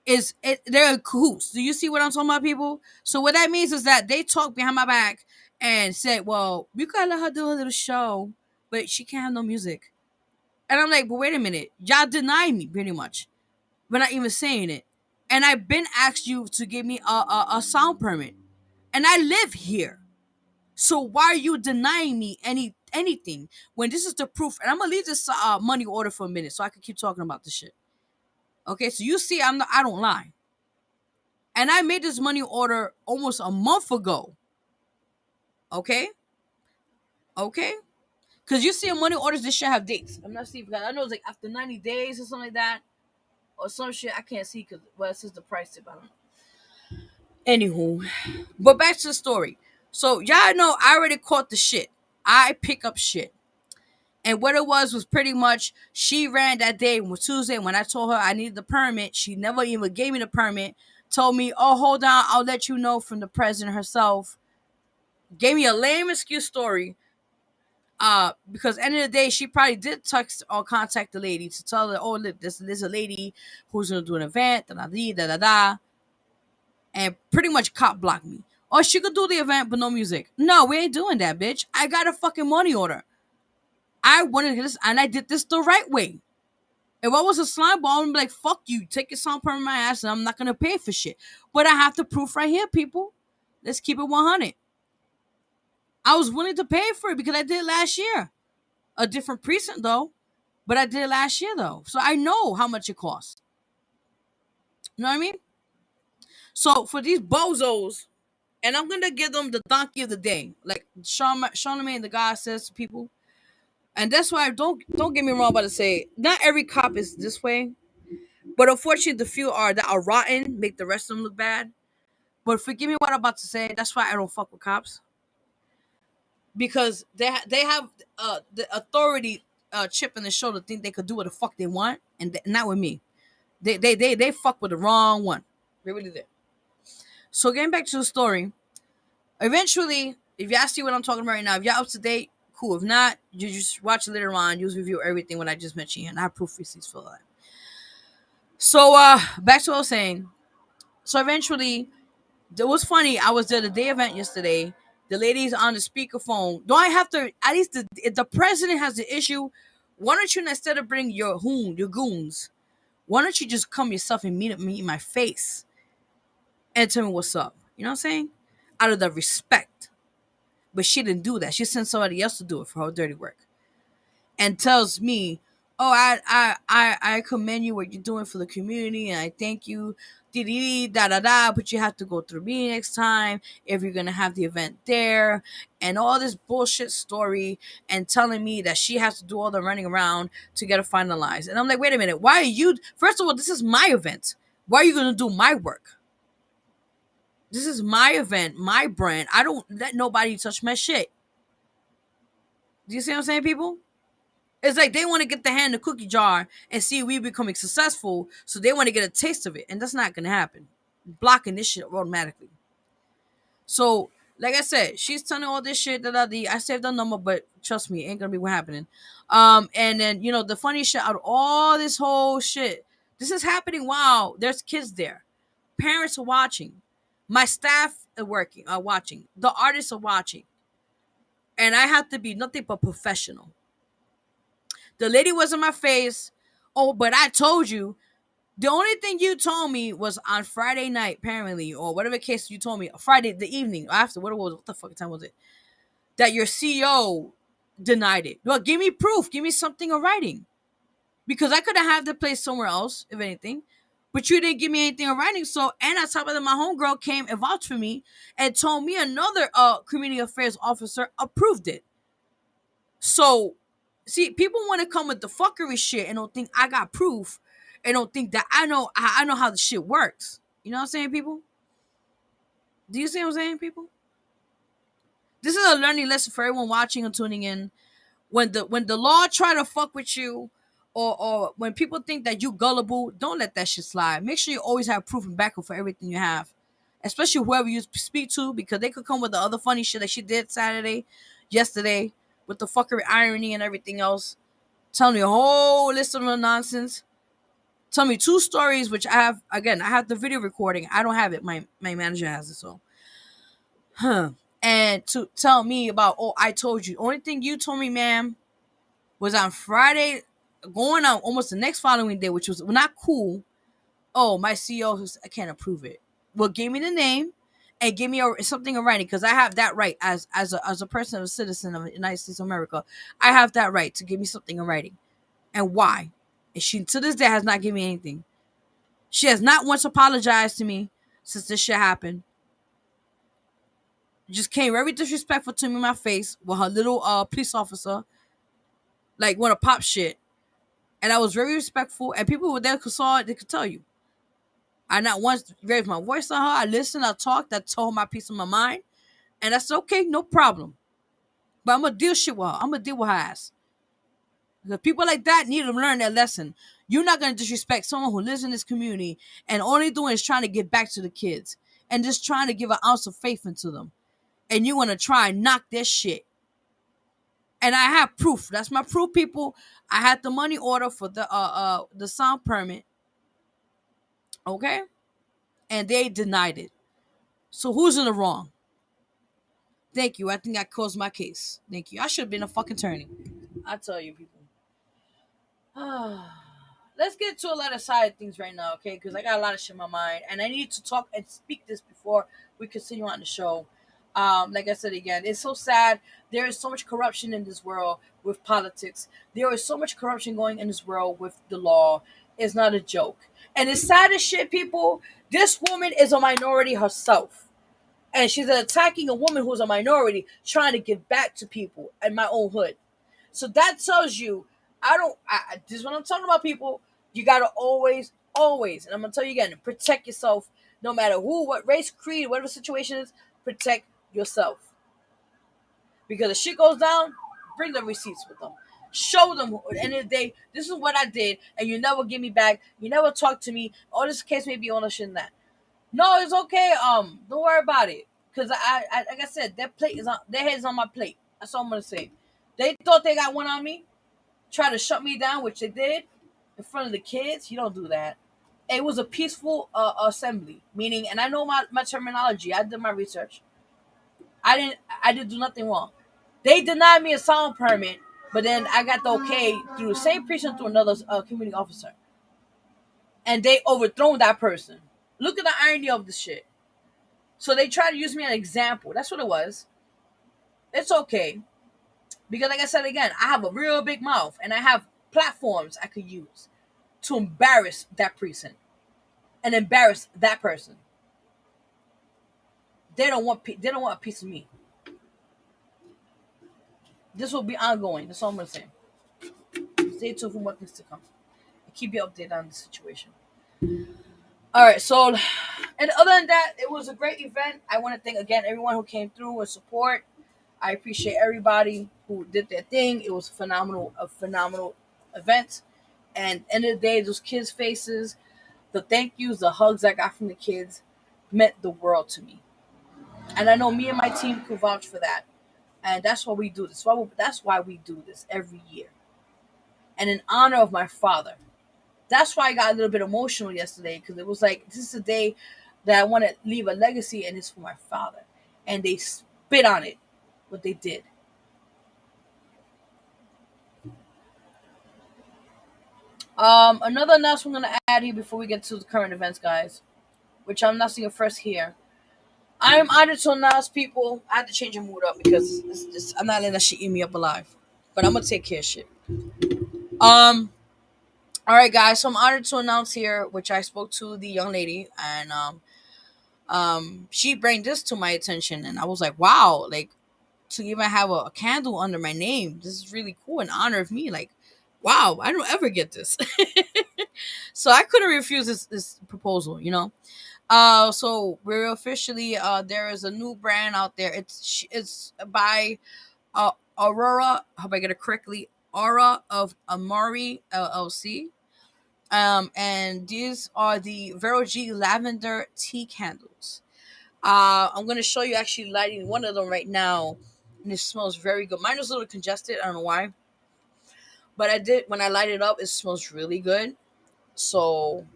Speaker 1: They're in cahoots. Do you see what I'm talking about, people? So what that means is that they talk behind my back and said, well, we gotta let her do a little show, but she can't have no music. And I'm like, but wait a minute, y'all deny me pretty much. We're not even saying it. And I've been asked you to give me a sound permit. And I live here. So why are you denying me anything when this is the proof? And I'm gonna leave this money order for a minute so I can keep talking about this shit. Okay, so you see, I don't lie, and I made this money order almost a month ago. Okay, okay, because you see, money orders this shit have dates. I'm not seeing because I know it's like after 90 days or something like that, or some shit I can't see because well, it says the price tip. I don't know. Anywho, but back to the story. So y'all know I already caught the shit. I pick up shit. And what it was pretty much she ran that day was Tuesday. When I told her I needed the permit, she never even gave me the permit. Told me, "Oh, hold on, I'll let you know from the president herself." Gave me a lame excuse story. Because end of the day, she probably did text or contact the lady to tell her, "Oh, look, there's a lady who's gonna do an event, da da da da da," and pretty much cop blocked me. Or she could do the event but no music. No, we ain't doing that, bitch. I got a fucking money order. I wanted this, and I did this the right way. If I was a slime ball, I'm like, fuck you. Take your song from my ass and I'm not going to pay for shit. But I have the proof right here, people. Let's keep it 100. I was willing to pay for it because I did it last year. A different precinct, though. But I did it last year, though. So I know how much it costs. You know what I mean? So for these bozos, and I'm going to give them the donkey of the day. Like Charlamagne, the guy says to people. And that's why don't get me wrong about to say, not every cop is this way. But unfortunately, the few that are rotten make the rest of them look bad. But forgive me what I'm about to say. That's why I don't fuck with cops because they have the authority chip in the shoulder, think they could do what the fuck they want, and not with me. They fuck with the wrong one. They really did. So getting back to the story, eventually, if y'all see what I'm talking about right now, if y'all up to date, cool. If not, you just watch it later on. You'll review everything what I just mentioned, and I have proof receipts for that. So back to what I was saying. So eventually, it was funny. I was at a day event yesterday. The lady's on the speakerphone. Do I have to? At least if the president has the issue, why don't you, instead of bring your goons, why don't you just come yourself and meet me in my face and tell me what's up? You know what I'm saying? out of the respect. But she didn't do that. She sent somebody else to do it for her dirty work. And tells me, "Oh, I commend you what you're doing for the community, and I thank you, da da da. But you have to go through me next time if you're gonna have the event there, and all this bullshit story, and telling me that she has to do all the running around to get it finalized." And I'm like, wait a minute, why are you? First of all, this is my event. Why are you gonna do my work? This is my event, my brand. I don't let nobody touch my shit. Do you see what I'm saying, people? It's like they want to get the hand in the cookie jar and see we becoming successful, so they want to get a taste of it, and that's not gonna happen. Blocking this shit automatically. So, like I said, she's telling all this shit that I saved the number, but trust me, it ain't gonna be what happening. And then the funny shit out of all this whole shit, this is happening while there's kids there, parents are watching, my staff are watching, the artists are watching, and I have to be nothing but professional. The lady was in my face. Oh, but I told you. The only thing you told me was on Friday night, apparently, or whatever case you told me, Friday the evening after. What the fuck time was it? That your CEO denied it. Well, give me proof. Give me something in writing, because I could have had the place somewhere else, if anything. But you didn't give me anything in writing. So, and on top of that, my homegirl came and vouched for me and told me another community affairs officer approved it. So, see, people want to come with the fuckery shit and don't think I got proof, and don't think that I know how the shit works. You know what I'm saying, people? Do you see what I'm saying, people? This is a learning lesson for everyone watching and tuning in. When the law try to fuck with you, or when people think that you gullible, don't let that shit slide. Make sure you always have proof and backup for everything you have, especially whoever you speak to, because they could come with the other funny shit that she did yesterday, with the fuckery, irony, and everything else. Tell me a whole list of nonsense. Tell me two stories, which I have. Again, I have the video recording. I don't have it. My manager has it. So, and to tell me about, oh, I told you. Only thing you told me, ma'am, was on Friday, going on almost the next following day, which was not cool. Oh, my CEO, I can't approve it. Well, gave me the name and give me something in writing, because I have that right as a person, a citizen of the United States of America. I have that right to give me something in writing, and why. And she to this day has not given me anything. She has not once apologized to me since this shit happened. Just came very disrespectful to me in my face with her little police officer, like want to pop shit. And I was very respectful, and people were there who saw it, they could tell you. I not once raised my voice on her. I listened, I talked, I told my piece of my mind, and I said, okay, no problem. But I'm gonna deal shit with her. I'm gonna deal with her ass. Because people like that need to learn their lesson. You're not gonna disrespect someone who lives in this community and only doing is trying to give back to the kids and just trying to give an ounce of faith into them. And you wanna try and knock their shit. And I have proof. That's my proof, people. I had the money order for the sound permit. Okay? And they denied it. So who's in the wrong? Thank you. I think I closed my case. Thank you. I should have been a fucking attorney. I tell you, people. Let's get to a lot of side things right now, okay? Because I got a lot of shit in my mind, and I need to talk and speak this before we continue on the show. Like I said again, it's so sad. There is so much corruption in this world with politics. There is so much corruption going in this world with the law. It's not a joke. And it's sad as shit, people. This woman is a minority herself. And she's attacking a woman who's a minority, trying to give back to people in my own hood. So that tells you, this is what I'm talking about, people. You gotta always, and I'm gonna tell you again, protect yourself, no matter who, what race, creed, whatever the situation is, protect yourself. Because if shit goes down, bring the receipts with them. Show them at the end of the day, this is what I did, and you never give me back, you never talk to me, or this case may be on this shit and that. No, it's okay. Don't worry about it. Cause I like I said, their head is on my plate. That's all I'm gonna say. They thought they got one on me, try to shut me down, which they did in front of the kids. You don't do that. It was a peaceful assembly, meaning, and I know my terminology. I did my research. I didn't do nothing wrong. They denied me a sound permit, but then I got the okay through the same precinct through another community officer, and they overthrown that person. Look at the irony of this shit. So they try to use me as an example. That's what it was. It's okay. Because like I said again, I have a real big mouth and I have platforms I could use to embarrass that person and embarrass that person. They don't want a piece of me. This will be ongoing. That's all I'm gonna say. Stay tuned for what things to come. I'll keep you updated on the situation. All right, so and other than that, it was a great event. I want to thank again everyone who came through with support. I appreciate everybody who did their thing. It was a phenomenal event. And end of the day, those kids' faces, the thank yous, the hugs I got from the kids meant the world to me. And I know me and my team could vouch for that. And that's why we do this. That's why we do this every year. And in honor of my father. That's why I got a little bit emotional yesterday because it was like, this is a day that I want to leave a legacy and it's for my father. And they spit on it, what they did. Another announcement I'm gonna add here before we get to the current events, guys, which I'm announcing it first here. I am honored to announce people. I had to change your mood up because I'm not letting that shit eat me up alive. But I'm gonna take care of shit. Um, all right, guys. So I'm honored to announce here, which I spoke to the young lady, and she brought this to my attention, and I was like, wow, like to even have a candle under my name. This is really cool in honor of me. Like, wow, I don't ever get this. So I couldn't refuse this proposal, you know. So we're officially there is a new brand out there. It's by Aurora. I hope I get it correctly. Aura of Amari LLC. And these are the Vero G lavender tea candles. I'm gonna show you actually lighting one of them right now, and it smells very good. Mine was a little congested. I don't know why, but I did when I light it up. It smells really good. So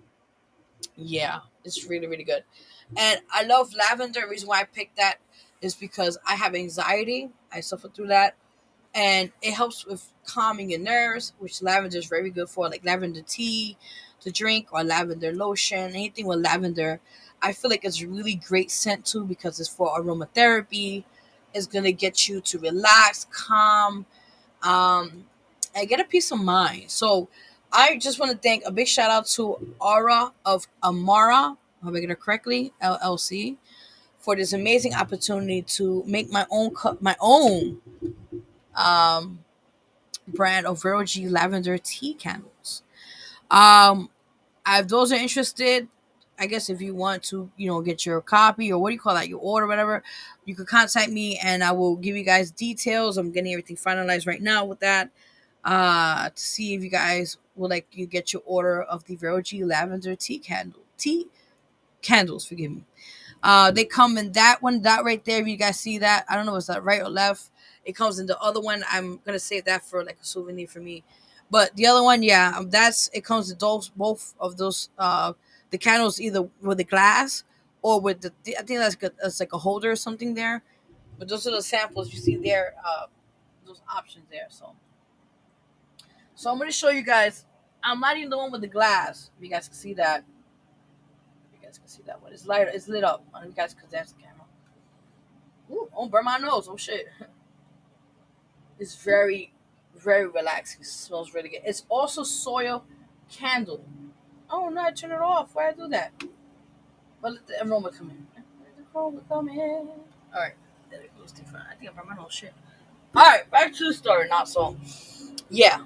Speaker 1: yeah, it's really really good. And I love lavender. The reason why I picked that is because I have anxiety. I suffer through that. And it helps with calming your nerves, which lavender is very good for, like lavender tea to drink or lavender lotion, anything with lavender. I feel like it's a really great scent too because it's for aromatherapy. It's gonna get you to relax, calm, um, and get a peace of mind. So I just want to thank a big shout out to Aura of Amara, hope I get it correctly, LLC, for this amazing opportunity to make my own um brand of Vero G lavender tea candles. Um, if those are interested, I guess if you want to, get your copy or what do you call that, your order, whatever, you could contact me and I will give you guys details. I'm getting everything finalized right now with that. To see if you guys would like you get your order of the Vero G lavender tea candles. Forgive me. They come in that right there. If you guys see that, I don't know if it's that right or left. It comes in the other one. I'm gonna save that for like a souvenir for me. But the other one, yeah, it comes with those both of those. The candles either with the glass or with I think that's like a holder or something there. But those are the samples you see there. Those options there. So I'm gonna show you guys. I'm lighting the one with the glass. If you guys can see that. You guys can see that one. It's light. It's lit up. I don't know if you guys can that's the camera. Ooh, don't burn my nose. Oh shit. It's very, very relaxing. It smells really good. It's also soil candle. Oh no, I turn it off. Why I do that? But let the aroma come in. Let the aroma come in. Alright. There it goes different. I think I burned my nose shit. Alright, back to the story, not so. Yeah.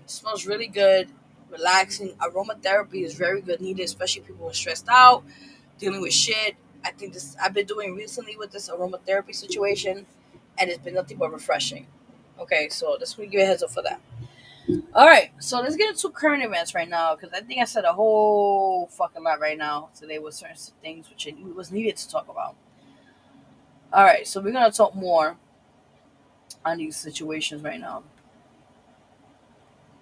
Speaker 1: Smells really good. Relaxing. Aromatherapy is very good, needed, especially people who are stressed out, dealing with shit. I think this I've been doing recently with this aromatherapy situation, and it's been nothing but refreshing. Okay, so let's give you a heads up for that. All right, so let's get into current events right now because I think I said a whole fucking lot right now today with certain things which it was needed to talk about. All right, so we're gonna talk more on these situations right now.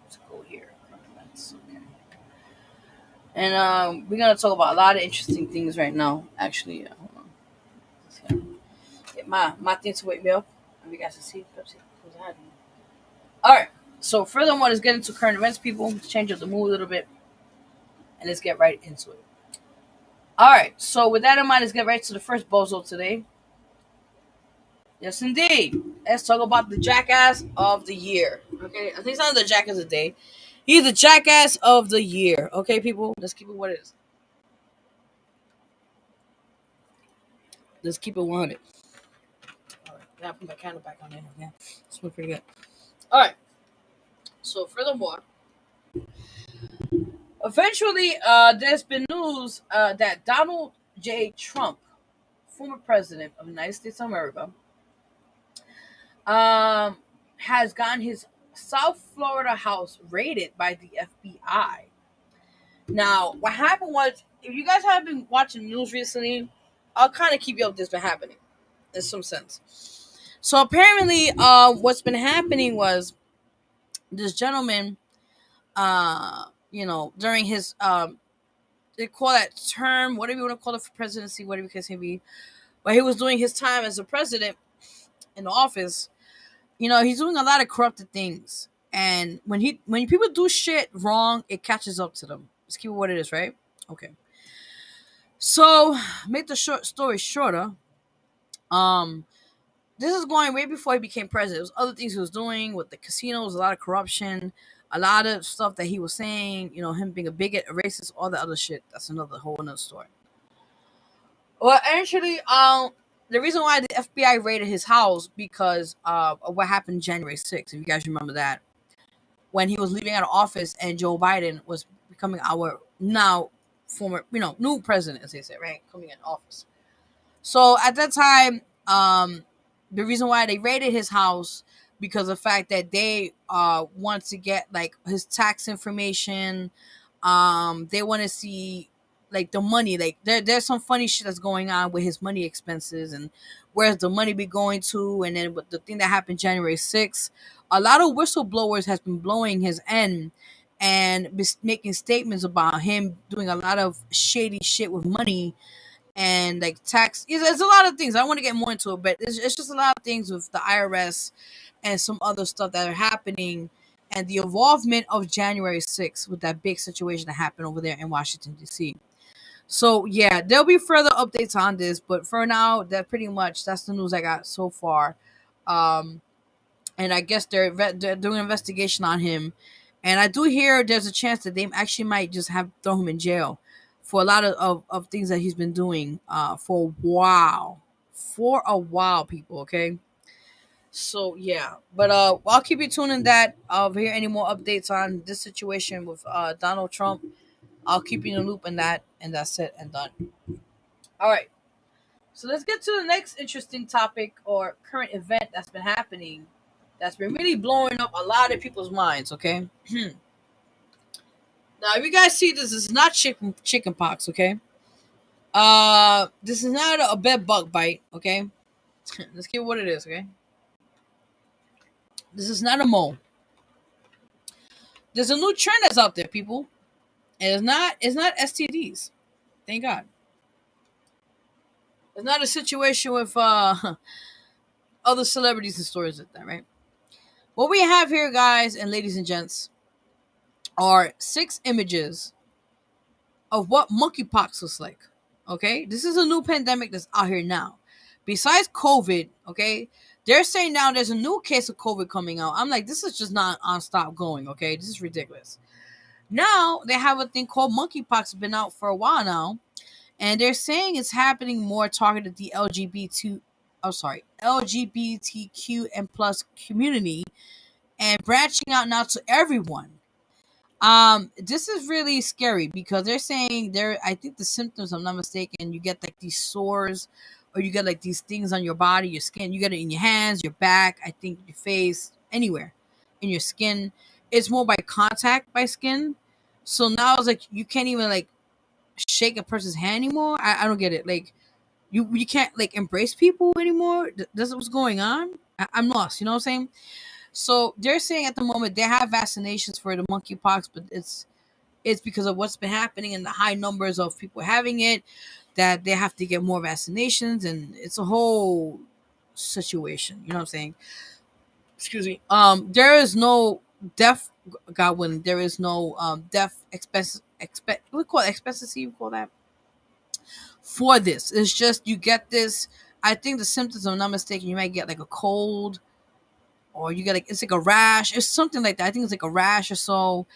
Speaker 1: Let's go here. Current events. Okay. And we're gonna talk about a lot of interesting things right now. Actually, hold on. Let's get my thing to wake me up. And we guys can see Pepsi. All right. So furthermore, let's get into current events, people. Let's change up the mood a little bit, and let's get right into it. All right. So with that in mind, let's get right to the first bozo today. Yes, indeed. Let's talk about the jackass of the year. Okay, I think it's not the jackass of the day. He's the jackass of the year. Okay, people, let's keep it what it is. Let's keep it 100. All right, gotta put my candle back on there. Yeah, smells pretty good. All right. So, furthermore, eventually, there's been news that Donald J. Trump, former president of the United States of America, um, has gotten his South Florida house raided by the FBI. Now, what happened was, if you guys have been watching news recently, I'll kind of keep you up. This been happening in some sense. So apparently, what's been happening was this gentleman, during his they call that term, whatever you want to call it for presidency, whatever the case may be, but he was doing his time as a president in the office. He's doing a lot of corrupted things, and when people do shit wrong, it catches up to them. Let's keep it what it is, right? Okay. So, make the short story shorter. Um, this is going way before he became president. There was other things he was doing with the casinos, a lot of corruption, a lot of stuff that he was saying. Him being a bigot, a racist, all the other shit. That's another whole another story. Well, actually, the reason why the FBI raided his house because of what happened January 6th. If you guys remember that, when he was leaving out of office and Joe Biden was becoming our now former, new president, as they say, right, coming in office. So at that time, the reason why they raided his house because of the fact that they want to get like his tax information. They want to see like the money. Like there's some funny shit that's going on with his money expenses and where's the money be going to. And then with the thing that happened January 6th, a lot of whistleblowers has been blowing his end and making statements about him doing a lot of shady shit with money and like tax. There's a lot of things. I want to get more into it, but it's just a lot of things with the IRS and some other stuff that are happening, and the involvement of January 6th with that big situation that happened over there in Washington D.C. So yeah, there'll be further updates on this, but for now, that's the news I got so far. Um, and I guess they're doing an investigation on him, and I do hear there's a chance that they actually might just have throw him in jail for a lot of things that he's been doing for a while, people. Okay, so yeah, but I'll keep you tuned in that. I'll hear any more updates on this situation with Donald Trump. I'll keep you in the loop in that, and that's it and done. All right. So let's get to the next interesting topic or current event that's been happening that's been really blowing up a lot of people's minds, okay? Now, if you guys see this is not chicken pox, okay? This is not a bed bug bite, okay? Let's get what it is, okay? This is not a mole. There's a new trend that's out there, people. And it's not STDs. Thank God. It's not a situation with other celebrities and stories like that, right? What we have here, guys and ladies and gents, are 6 images of what monkeypox looks like. Okay, this is a new pandemic that's out here now. Besides COVID, okay, they're saying now there's a new case of COVID coming out. I'm like, this is just not on stop going. Okay, this is ridiculous. Now they have a thing called monkeypox, been out for a while now, and they're saying it's happening more targeted the LGBTQ and plus community, and branching out now to everyone. This is really scary because they're saying I think the symptoms, I'm not mistaken, you get like these sores or you get like these things on your body, your skin, you get it in your hands, your back, I think your face, anywhere in your skin. It's more by contact by skin. So now it's like you can't even like shake a person's hand anymore. I don't get it. Like you can't like embrace people anymore. That's what's going on. I'm lost. You know what I'm saying? So they're saying at the moment they have vaccinations for the monkeypox, but it's because of what's been happening and the high numbers of people having it that they have to get more vaccinations, and it's a whole situation. You know what I'm saying? Excuse me. There is no death, God willing. There is no death expect. We call it expectancy. We call that. for this. It's just you get this. I think the symptoms, if I'm not mistaken, you might get like a cold, or you get like it's like a rash. It's something like that. I think it's like a rash or so.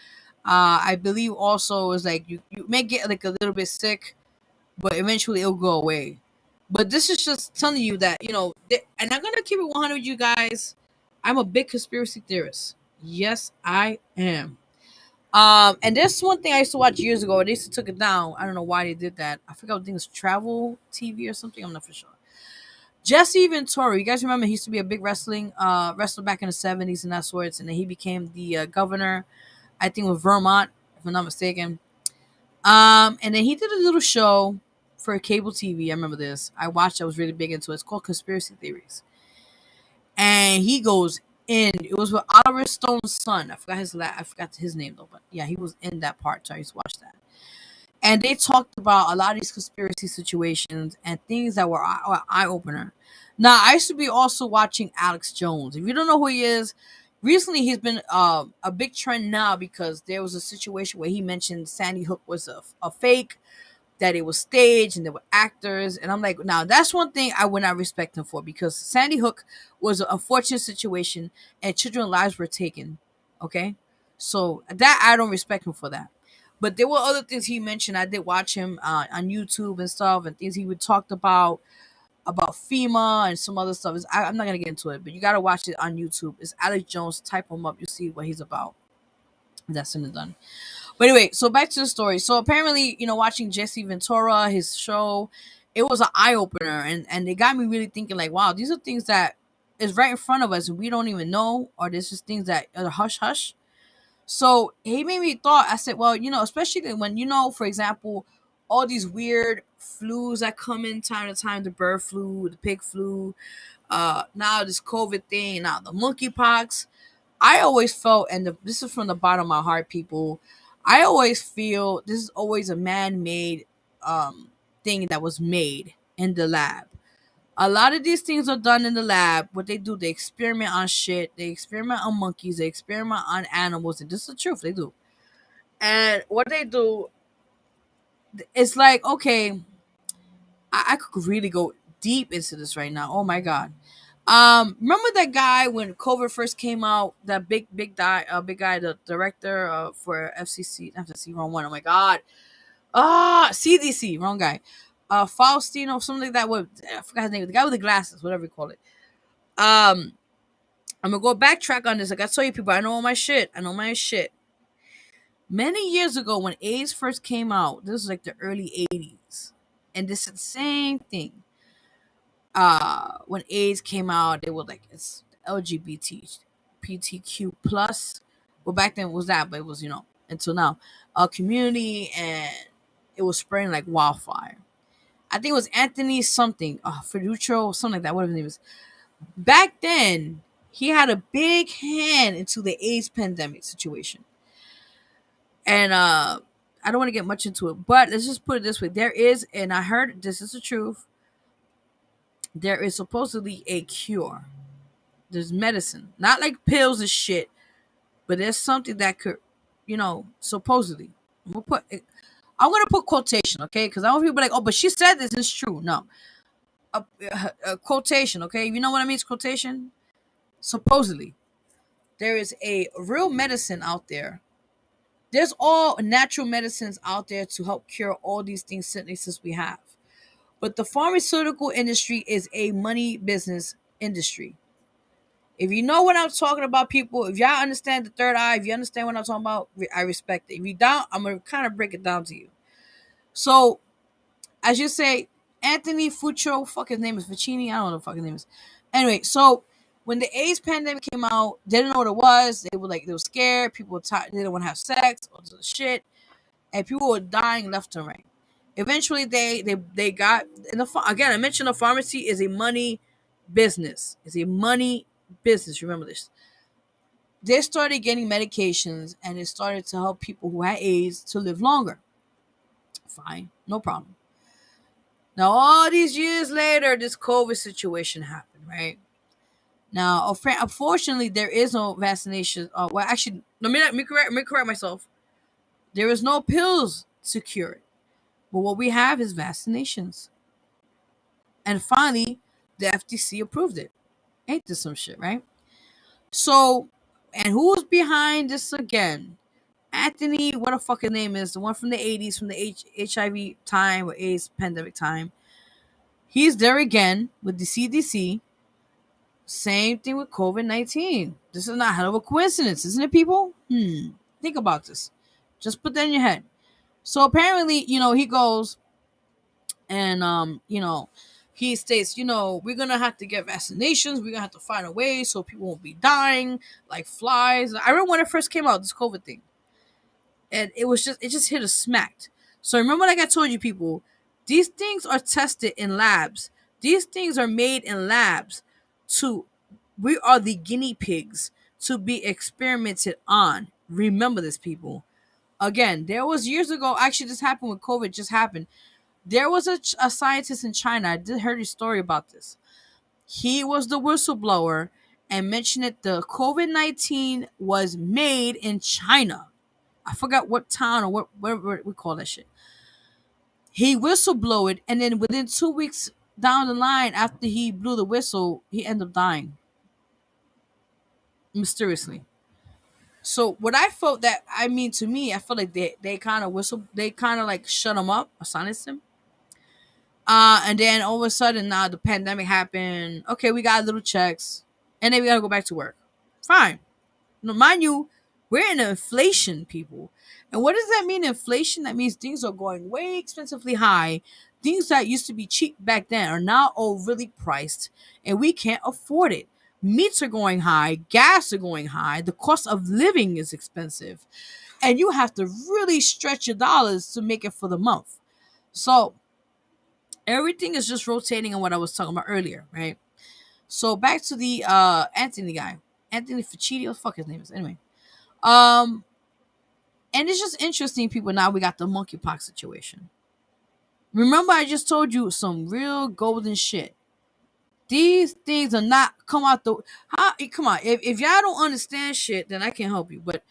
Speaker 1: I believe also is like you may get like a little bit sick, but eventually it'll go away. But this is just telling you that and I'm gonna keep it 100 with you guys. I'm a big conspiracy theorist. Yes, I am. And there's one thing I used to watch years ago. They used to took it down. I don't know why they did that. I forgot. I think it was travel TV or something. I'm not for sure. Jesse Ventura, you guys remember he used to be a big wrestler back in the 70s and that sorts, and then he became the governor, I think, with Vermont, if I'm not mistaken. And then he did a little show for cable TV. I remember this. I watched. I was really big into it. It's called Conspiracy Theories, and he goes in. It was with Oliver Stone's son. I forgot his name though, but yeah, he was in that part. So I used to watch that. And they talked about a lot of these conspiracy situations and things that were eye opener. Now, I used to be also watching Alex Jones. If you don't know who he is, recently he's been a big trend now because there was a situation where he mentioned Sandy Hook was a fake, that it was staged and there were actors. And I'm like, now that's one thing I would not respect him for, because Sandy Hook was an unfortunate situation and children's lives were taken. Okay. So that I don't respect him for that. But there were other things he mentioned. I did watch him on YouTube and stuff, and things he would talked about FEMA and some other stuff. I'm not gonna get into it, but you gotta watch it on YouTube. It's Alex Jones. Type him up, you see what he's about. That's soon and done. But anyway, so back to the story. So apparently, watching Jesse Ventura, his show, it was an eye opener, and it got me really thinking, like, wow, these are things that is right in front of us and we don't even know, or there's just things that are hush hush. So he made me thought. I said, well, especially when for example, all these weird flus that come in time to time, the bird flu, the pig flu, now this COVID thing, now the monkeypox. I always felt, and this is from the bottom of my heart, people. I always feel this is always a man-made thing that was made in the lab. A lot of these things are done in the lab. What they do, they experiment on shit. They experiment on monkeys. They experiment on animals. And this is the truth. They do. And what they do, it's like, okay, I could really go deep into this right now. Oh my God. Remember that guy when COVID first came out? That big guy, the director for FCC, wrong one. Oh my God. CDC, wrong guy. Faustino, something like that. What I forgot his name. The guy with the glasses, whatever you call it. I'm gonna go backtrack on this. Like I tell you, people, I know all my shit. I know my shit. Many years ago, when AIDS first came out, this was like the early '80s, and this is the same thing. When AIDS came out, they were like it's LGBT, PTQ plus. Well, back then it was that, but it was until now, a community, and it was spreading like wildfire. I think it was Anthony something, Ferruccio, something like that. Whatever his name is. Back then, he had a big hand into the AIDS pandemic situation. And I don't want to get much into it, but let's just put it this way. There is, and I heard this is the truth, there is supposedly a cure. There's medicine. Not like pills and shit, but there's something that could, supposedly. I'm gonna put quotation, okay? Because I want people to be like, oh, but she said this is true. No. A quotation, okay? You know what I mean? Quotation? Supposedly. There is a real medicine out there. There's all natural medicines out there to help cure all these things, sicknesses we have. But the pharmaceutical industry is a money business industry. If you know what I'm talking about, people, if y'all understand the third eye, if you understand what I'm talking about, I respect it. If you don't, I'm going to kind of break it down to you. So, as you say, Anthony Fuccio, fuck his name is Ficini, I don't know what the fuck his name is. Anyway, so when the AIDS pandemic came out, they didn't know what it was. They were scared. People were tired. They didn't want to have sex, all this shit, and people were dying left and right. Eventually, they got again. I mentioned the pharmacy is a money business. It's a money business. Remember this. They started getting medications, and it started to help people who had AIDS to live longer. Fine, no problem. Now, all these years later, this COVID situation happened, right? Now, unfortunately, there is no vaccination. Well, actually, let me correct myself. There is no pills to cure it. But what we have is vaccinations. And finally, the FTC approved it. Ain't this some shit, right? So, and who's behind this again? Anthony, what the fucking name is, the one from the 80s, from the HIV time or AIDS pandemic time. He's there again with the CDC. Same thing with COVID-19. This is not a hell of a coincidence, isn't it, people? Think about this. Just put that in your head. So apparently, he goes and he states, we're gonna have to get vaccinations. We're gonna have to find a way so people won't be dying like flies. I remember when it first came out, this COVID thing, and it just hit us smacked. So remember, like I told you, people, these things are tested in labs. These things are made in labs we are the guinea pigs to be experimented on. Remember this, people. Again, there was years ago, actually this happened with COVID, just happened. There was a scientist in China. I did heard a story about this. He was the whistleblower and mentioned that the COVID-19 was made in China. I forgot what town or whatever we call that shit. He whistleblowed, and then within 2 weeks down the line, after he blew the whistle, he ended up dying mysteriously. So what I felt to me, I felt like they kind of like shut him up or silenced him. And then all of a sudden now the pandemic happened. Okay, we got little checks, and then we gotta go back to work. Fine. Now, mind you, we're in inflation, people. And what does that mean, inflation? That means things are going way expensively high. Things that used to be cheap back then are now overly priced, and we can't afford it. Meats are going high, gas are going high, the cost of living is expensive, and you have to really stretch your dollars to make it for the month. So everything is just rotating on what I was talking about earlier, right? So back to the Anthony guy. Anthony Facchini, what the fuck his name is. Anyway. And it's just interesting, people. Now we got the monkeypox situation. Remember, I just told you some real golden shit. These things are not come out the come on. If y'all don't understand shit, then I can't help you. But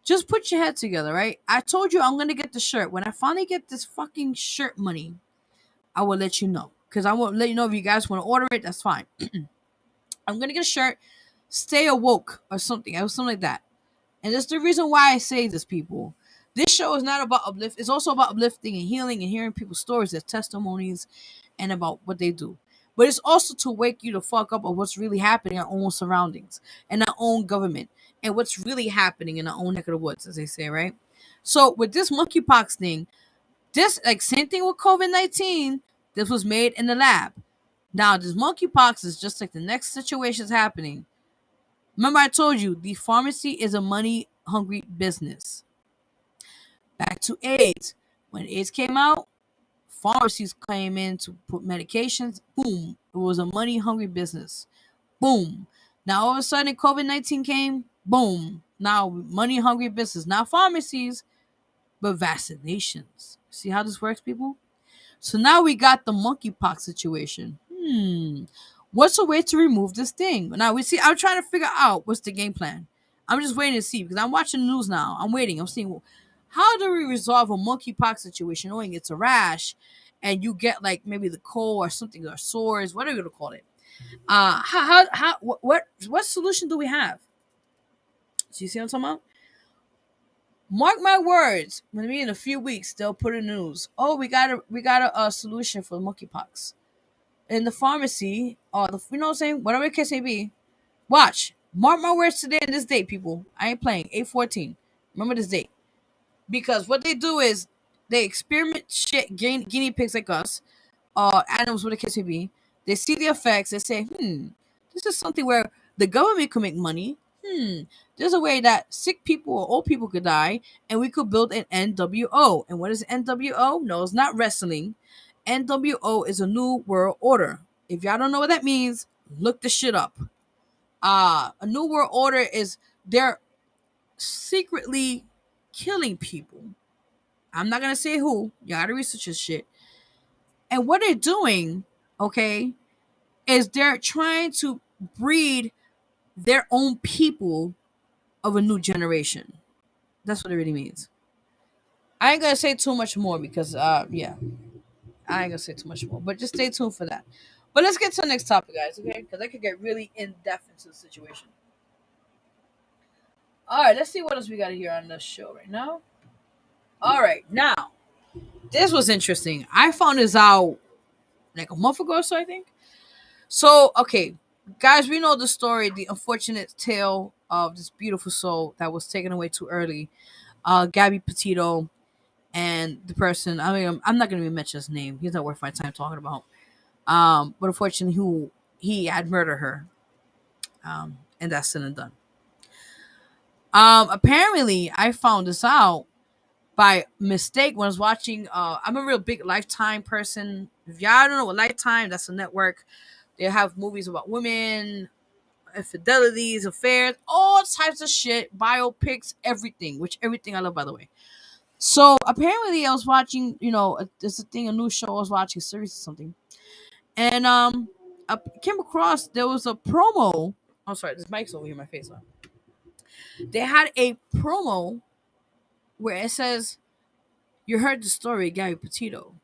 Speaker 1: just put your head together, right? I told you I'm gonna get the shirt. When I finally get this fucking shirt money, I will let you know. Because I won't let you know if you guys want to order it, that's fine. I'm gonna get a shirt, stay awoke or something. Something like that. And that's the reason why I say this, people. This show is not about uplift. It's also about uplifting and healing and hearing people's stories, their testimonies, and about what they do. But it's also to wake you the fuck up of what's really happening in our own surroundings and our own government and what's really happening in our own neck of the woods, as they say, right? So with this monkeypox thing, this like same thing with COVID-19. This was made in the lab. Now this monkeypox is just like the next situation is happening. Remember, I told you the pharmacy is a money-hungry business. Back to AIDS. When AIDS came out, pharmacies came in to put medications. Boom. It was a money-hungry business. Boom. Now, all of a sudden, COVID-19 came. Boom. Now, money-hungry business. Not pharmacies, but vaccinations. See how this works, people? So now we got the monkeypox situation. What's a way to remove this thing? Now I'm trying to figure out what's the game plan. I'm just waiting to see because I'm watching the news now. I'm waiting. I'm seeing how do we resolve a monkeypox situation, knowing it's a rash, and you get like maybe the cold or something or sores, whatever you're gonna call it. What solution do we have? So you see what I'm talking about? Mark my words. Maybe in a few weeks they'll put in the news. Oh, we got a solution for monkeypox. In the pharmacy, or you know what I'm saying? Whatever the case may be. Watch. Mark my words today and this date, people. I ain't playing. 8/14. Remember this date. Because what they do is they experiment shit, guinea pigs like us, animals, whatever the case may be. They see the effects. They say, this is something where the government could make money. There's a way that sick people or old people could die, and we could build an NWO. And what is NWO? No, it's not wrestling. NWO is a new world order. If y'all don't know what that means, look the shit up. A new world order is they're secretly killing people. I'm not gonna say who. You gotta research this shit. And what they're doing, okay, is they're trying to breed their own people of a new generation. That's what it really means. I ain't gonna say too much more because yeah, I ain't gonna say too much more. But just stay tuned for that. But let's get to the next topic, guys, okay? Because I could get really in depth into the situation. All right, let's see what else we got here on the show right now. All right, now this was interesting. I found this out like a month ago or so, I think. So, okay, guys, we know the story, the unfortunate tale of this beautiful soul that was taken away too early. Gabby Petito and the person. I mean, I'm not gonna even mention his name. He's not worth my time talking about. But unfortunately, who he had murdered her. And that's said and done. Apparently, I found this out by mistake when I was watching. I'm a real big Lifetime person. If y'all don't know what Lifetime, that's a network. They have movies about women, infidelities, affairs, all types of shit, biopics, everything. Which everything I love, by the way. So apparently, I was watching. There's a thing, a new show I was watching, series or something, and I came across there was a promo. I'm sorry, this mic's over here, in my face. They had a promo where it says, "You heard the story of Gabby Petito,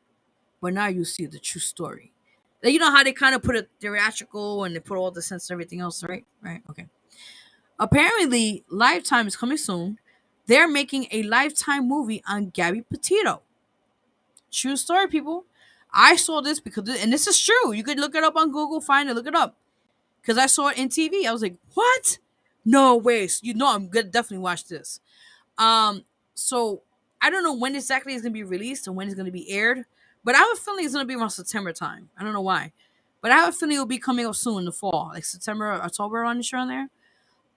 Speaker 1: but now you see the true story." Like, you know how they kind of put it theatrical and they put all the sense and everything else, right? Right. Okay. Apparently, Lifetime is coming soon. They're making a Lifetime movie on Gabby Petito. True story, people. I saw this and this is true. You could look it up on Google, find it, look it up. Because I saw it in TV. I was like, what? No way. So, I'm gonna definitely watch this. Um, so I don't know when exactly it's gonna be released and when it's gonna be aired, but I have a feeling it's gonna be around September time. I don't know why, but I have a feeling it'll be coming up soon in the fall, like September, October on the show on there.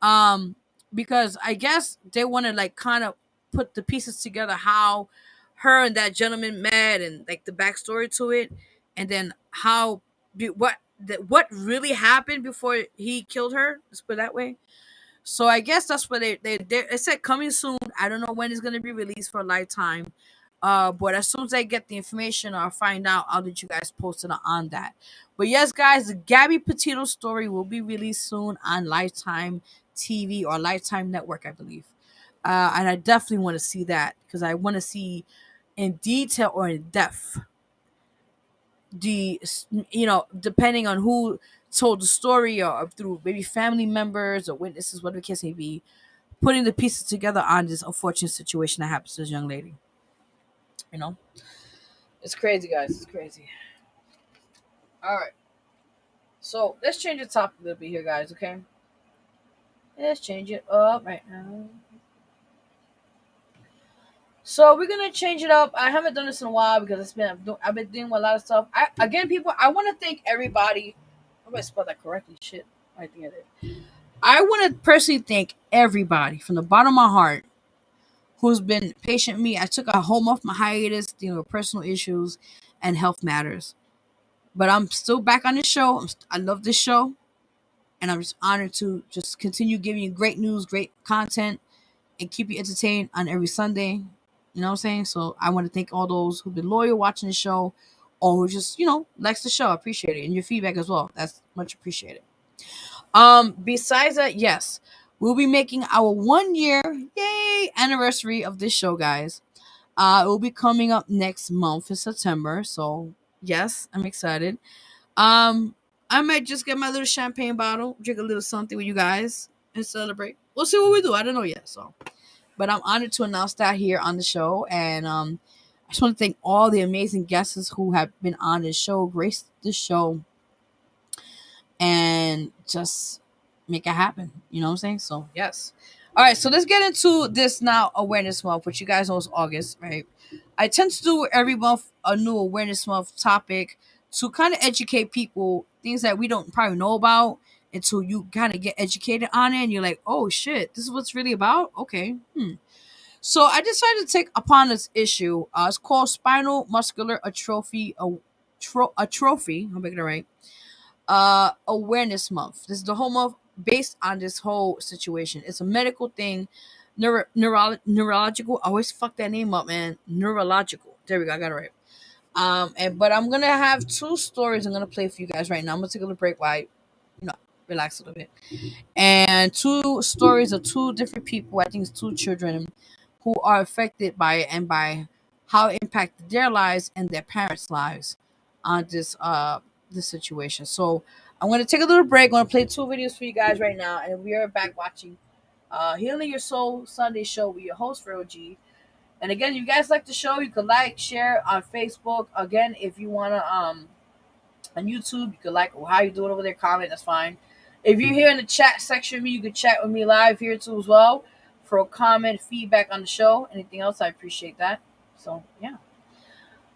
Speaker 1: Um, because I guess they want to like kind of put the pieces together how her and that gentleman met and like the backstory to it, and then what really happened before he killed her. Let's put it that way. So I guess that's what they said coming soon. I don't know when it's gonna be released for a Lifetime. But as soon as I get the information or find out, I'll let you guys post it on that. But yes, guys, the Gabby Petito story will be released soon on Lifetime TV or Lifetime Network, I believe. And I definitely want to see that because I want to see in detail or in depth the depending on who told the story or through maybe family members or witnesses, whatever the case may be, putting the pieces together on this unfortunate situation that happens to this young lady. You know, it's crazy, guys. It's crazy. All right, so let's change the topic a little bit here, guys. Okay, let's change it up right now. So we're gonna change it up. I haven't done this in a while because I've been doing a lot of stuff. People, I want to thank everybody. I hope I spelled that correctly. Shit, I think I did. I want to personally thank everybody from the bottom of my heart who's been patient with me. I took a whole month my hiatus dealing with personal issues and health matters, but I'm still back on the show. I love this show, and I'm just honored to just continue giving you great news, great content, and keep you entertained on every Sunday. You know what I'm saying? So I want to thank all those who've been loyal watching the show or who just, likes the show. I appreciate it. And your feedback as well. That's much appreciated. Besides that, yes, we'll be making our 1 year anniversary of this show, guys. It will be coming up next month in September. So yes, I'm excited. Um, I might just get my little champagne bottle, drink a little something with you guys, and celebrate. We'll see what we do. I don't know yet. So, but I'm honored to announce that here on the show, and I just want to thank all the amazing guests who have been on this show, graced the show, and just make it happen. You know what I'm saying? So yes. All right, so let's get into this now awareness month, which you guys know is August, right? I tend to do every month a new awareness month topic to kind of educate people things that we don't probably know about until you kind of get educated on it and you're like, oh shit, this is what's really about. Okay. So I decided to take upon this issue. It's called spinal muscular atrophy. Atrophy. I'm making it right. Awareness month. This is the whole month based on this whole situation. It's a medical thing, neurological. I always fuck that name up, man. Neurological. There we go. I got it right. But I'm gonna have two stories I'm gonna play for you guys right now. I'm gonna take a little break while relax a little bit. And two stories of two different people. I think it's two children who are affected by it and by how it impacted their lives and their parents' lives on this situation. So I'm going to take a little break. I'm going to play 2 videos for you guys right now, and we are back watching Healing Your Soul Sunday show with your host, Vero G. And again, if you guys like the show, you can like, share on Facebook. Again, if you want to, on YouTube, you can like how you doing over there, comment, that's fine. If you're here in the chat section with me, you can chat with me live here too as well for a comment, feedback on the show. Anything else, I appreciate that. So, yeah.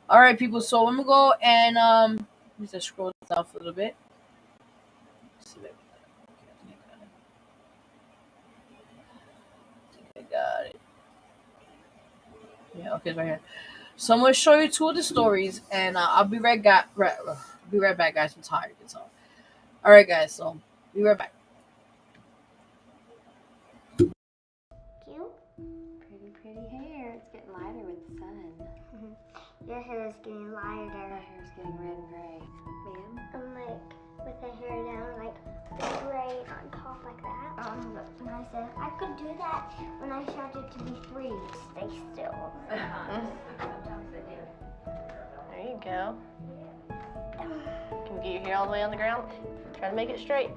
Speaker 1: All right, people. So, let me go and let me just scroll down for a little bit. I got it. Yeah, okay, it's right here. So I'm gonna show you 2 of the stories, and I'll be right back, guys. I'm tired. That's all. All right, guys. So be right back.
Speaker 2: Cute. Pretty hair. It's getting lighter with the sun.
Speaker 3: Your hair is getting lighter.
Speaker 2: My hair's getting red and gray. Ma'am?
Speaker 3: I'm like with the hair down, like the gray on top like that. And I said I could do that when I started to be 3. Stay still.
Speaker 2: Sometimes they do. There you go. Can you get your hair all the way on the ground? Try to make it straight.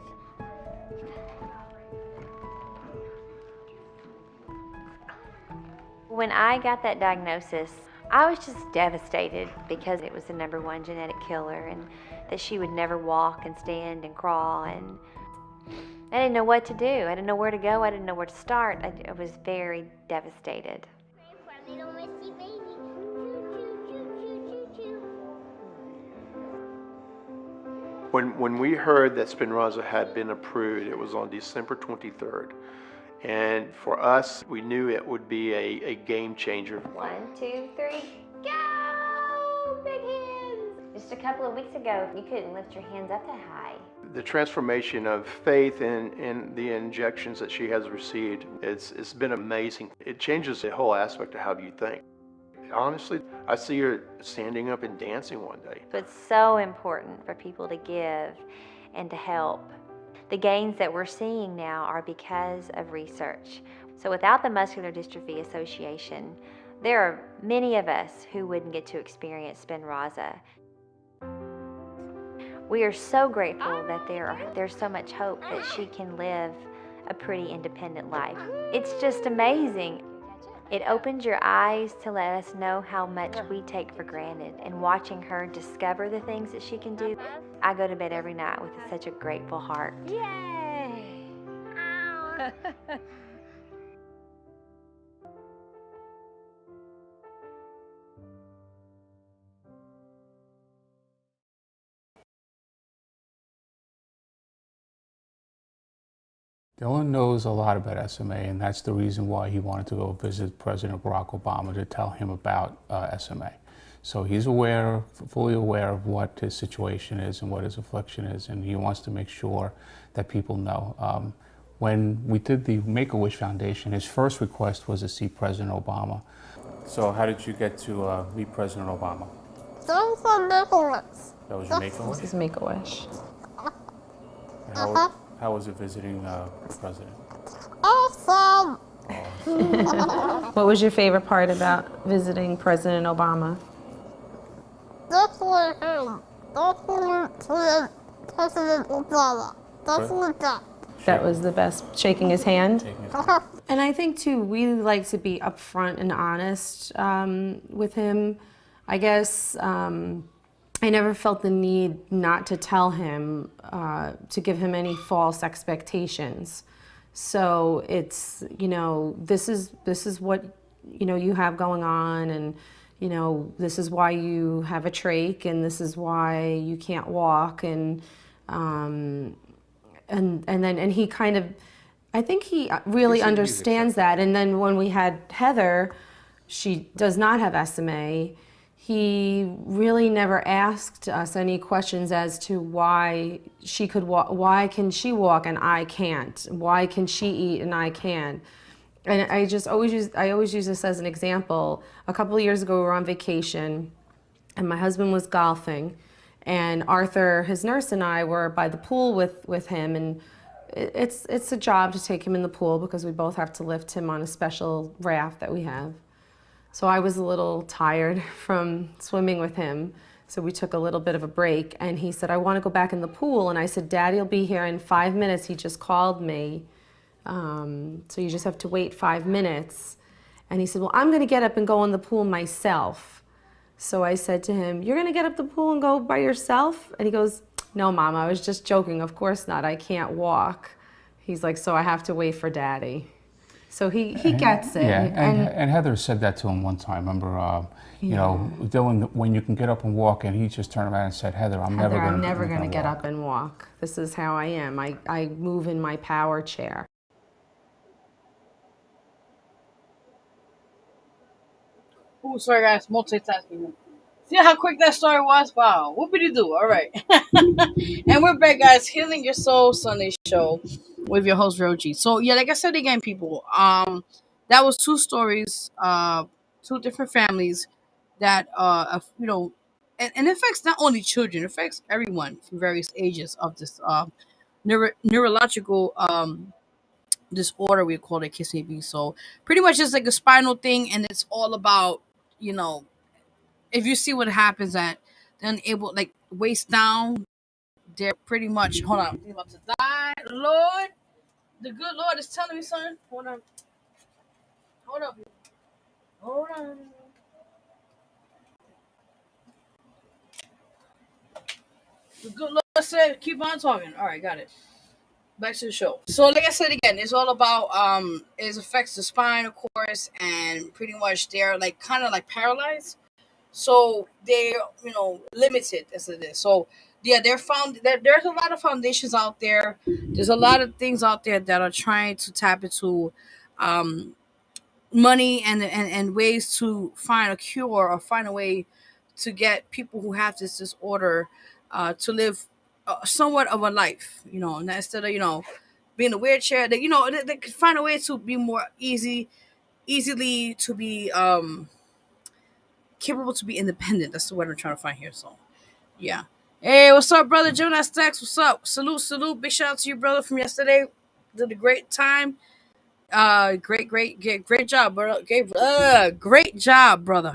Speaker 2: When I got that diagnosis, I was just devastated because it was the #1 genetic killer and that she would never walk and stand and crawl, and I didn't know what to do. I didn't know where to go. I didn't know where to start. I was very devastated.
Speaker 3: Pray for little Missy baby.
Speaker 4: When we heard that Spinraza had been approved, it was on December 23rd. And for us, we knew it would be a game changer.
Speaker 2: 1, 2, 3, go! Big hands! Just a couple of weeks ago, you couldn't lift your hands up that high.
Speaker 4: The transformation of faith in the injections that she has received, it's been amazing. It changes the whole aspect of how you think. Honestly, I see her standing up and dancing one day.
Speaker 2: So it's so important for people to give and to help. The gains that we're seeing now are because of research. So without the Muscular Dystrophy Association, there are many of us who wouldn't get to experience Spinraza. We are so grateful that there's so much hope that she can live a pretty independent life. It's just amazing. It opens your eyes to let us know how much we take for granted, and watching her discover the things that she can do, I go to bed every night with such a grateful heart. Yay!
Speaker 5: Dylan knows a lot about SMA, and that's the reason why he wanted to go visit President Barack Obama to tell him about SMA. So he's aware, fully aware of what his situation is and what his affliction is, and he wants to make sure that people know. When we did the Make-A-Wish Foundation, his first request was to see President Obama. So how did you get to meet President Obama?
Speaker 3: That was Make-A-Wish.
Speaker 5: That was your Make-A-Wish?
Speaker 6: This is Make-A-Wish.
Speaker 5: How was it visiting the president?
Speaker 3: Awesome.
Speaker 6: What was your favorite part about visiting President Obama?
Speaker 3: Definitely him. Definitely President Obama. Definitely that.
Speaker 6: That was the best, shaking his hand.
Speaker 5: Taking his
Speaker 6: And I think too, we like to be upfront and honest with him. I guess I never felt the need not to tell him, to give him any false expectations. So it's, this is what, you have going on, and, this is why you have a trach, and this is why you can't walk, and he kind of, I think he really understands that. And then when we had Heather, she does not have SMA. He really never asked us any questions as to why she could walk. Why can she walk and I can't? Why can she eat and I can? And I always use this as an example. A couple of years ago, we were on vacation, and my husband was golfing, and Arthur, his nurse, and I were by the pool with him, and it's a job to take him in the pool because we both have to lift him on a special raft that we have. So I was a little tired from swimming with him. So we took a little bit of a break, and he said, I want to go back in the pool. And I said, Daddy will be here in 5 minutes. He just called me. So you just have to wait 5 minutes. And he said, well, I'm going to get up and go in the pool myself. So I said to him, you're going to get up the pool and go by yourself? And he goes, no, Mom, I was just joking. Of course not. I can't walk. He's like, so I have to wait for Daddy. So he gets it.
Speaker 5: Yeah, and Heather said that to him one time. Remember, you know, Dylan, when you can get up and walk, and he just turned around and said, Heather, I'm never going to
Speaker 6: get up and walk. This is how I am. I move in my power chair.
Speaker 1: Oh, sorry guys, multitasking. See how quick that story was? Wow, whoopity-doo. All right. And we're back, guys. Healing Your Soul Sunday show with your host, Vero G. So, yeah, like I said again, people, that was two stories, two different families that, you know, and it affects not only children, it affects everyone from various ages of this neurological disorder, we call it KCB. So, pretty much it's like a spinal thing, and it's all about, you know, if you see what happens at they're unable, like waist down, they're pretty much they're about to die. Lord, the good Lord is telling me something. Hold on. The good Lord said, keep on talking. All right, got it. Back to the show. So, like I said again, it's all about it affects the spine, of course, and pretty much they're like kind of like paralyzed. So they're, you know, limited as it is. So yeah, there's a lot of foundations out there. There's a lot of things out there that are trying to tap into money and ways to find a cure or find a way to get people who have this disorder to live somewhat of a life, you know, and instead of, you know, being in a wheelchair, they, you know, they could find a way to be more easily to be capable to be independent. That's the word I'm trying to find here. So, yeah. Hey, what's up, brother? Jonas Stacks, what's up? Salute. Big shout out to you, brother, from yesterday. Did a great time. Great job, brother. Great job, brother.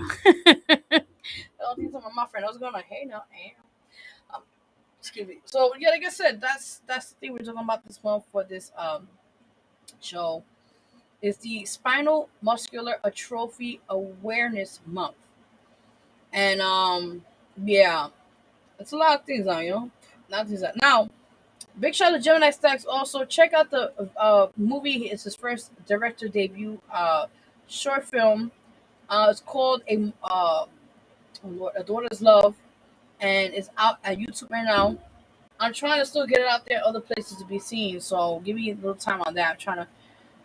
Speaker 1: Oh, these are my friend. I was going like, hey, no, excuse me. So, yeah, like I said, that's the thing we're talking about this month for this show. Is the Spinal Muscular Atrophy Awareness Month. And yeah, it's a lot of things on, you know. Now, big shout out to Gemini Stacks. Also, check out the movie. It's his first director debut short film. It's called A Daughter's Love, and it's out at YouTube right now. I'm trying to still get it out there, other places to be seen. So give me a little time on that. I'm trying to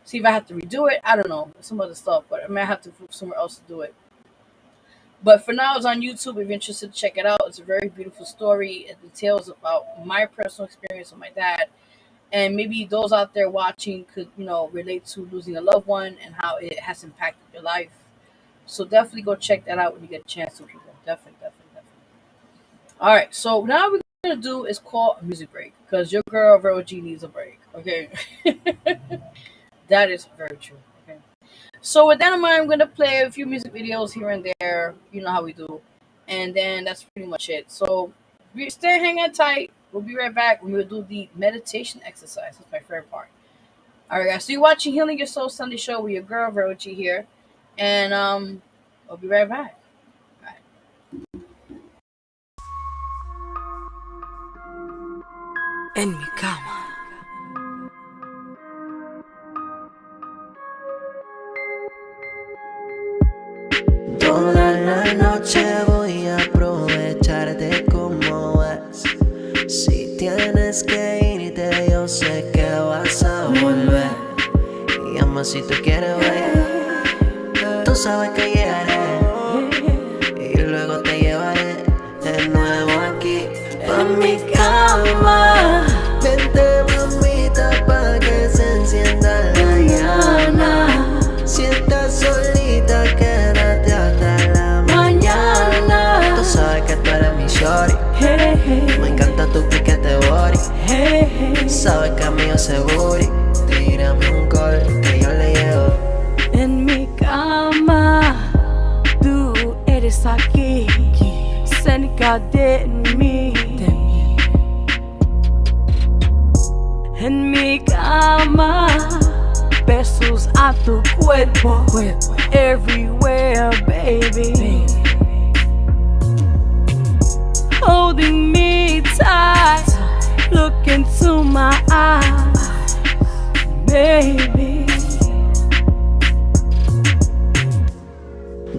Speaker 1: see if I have to redo it. I don't know, some other stuff, but I may have to look somewhere else to do it. But for now, it's on YouTube. If you're interested, check it out. It's a very beautiful story. It details about my personal experience with my dad. And maybe those out there watching could, you know, relate to losing a loved one and how it has impacted your life. So definitely go check that out when you get a chance to, people. Definitely. All right. So now what we're going to do is call a music break because your girl, Vero G, needs a break. Okay. That is very true. Okay. So with that in mind, I'm going to play a few music videos here and there. You know how we do. And then that's pretty much it. So stay hanging tight. We'll be right back when we'll do the meditation exercise. That's my favorite part. All right, guys. So you're watching Healing Your Soul Sunday show with your girl, Vero G here. And I'll be right back. All right.
Speaker 7: En mi cama. Toda la noche voy a aprovecharte como es. Si tienes que irte, yo sé que vas a volver. Y llama si tú quieres ver. Tú sabes que llegaré. Y luego te llevaré de nuevo aquí pa' mi cama. Vente, mamita, pa' que se encienda la llama. Si estás solita, quédate hasta la mañana. Tú sabes que tú eres mi shorty. Me encanta tu piquete, body. Sabes que a mí yo seguro. Tírame un call que yo le llevo.
Speaker 1: En mi cama, tú eres aquí, cerca de mí. En mi cama, besos a tu cuerpo, everywhere, baby. Holding me tight, look into my eyes, baby.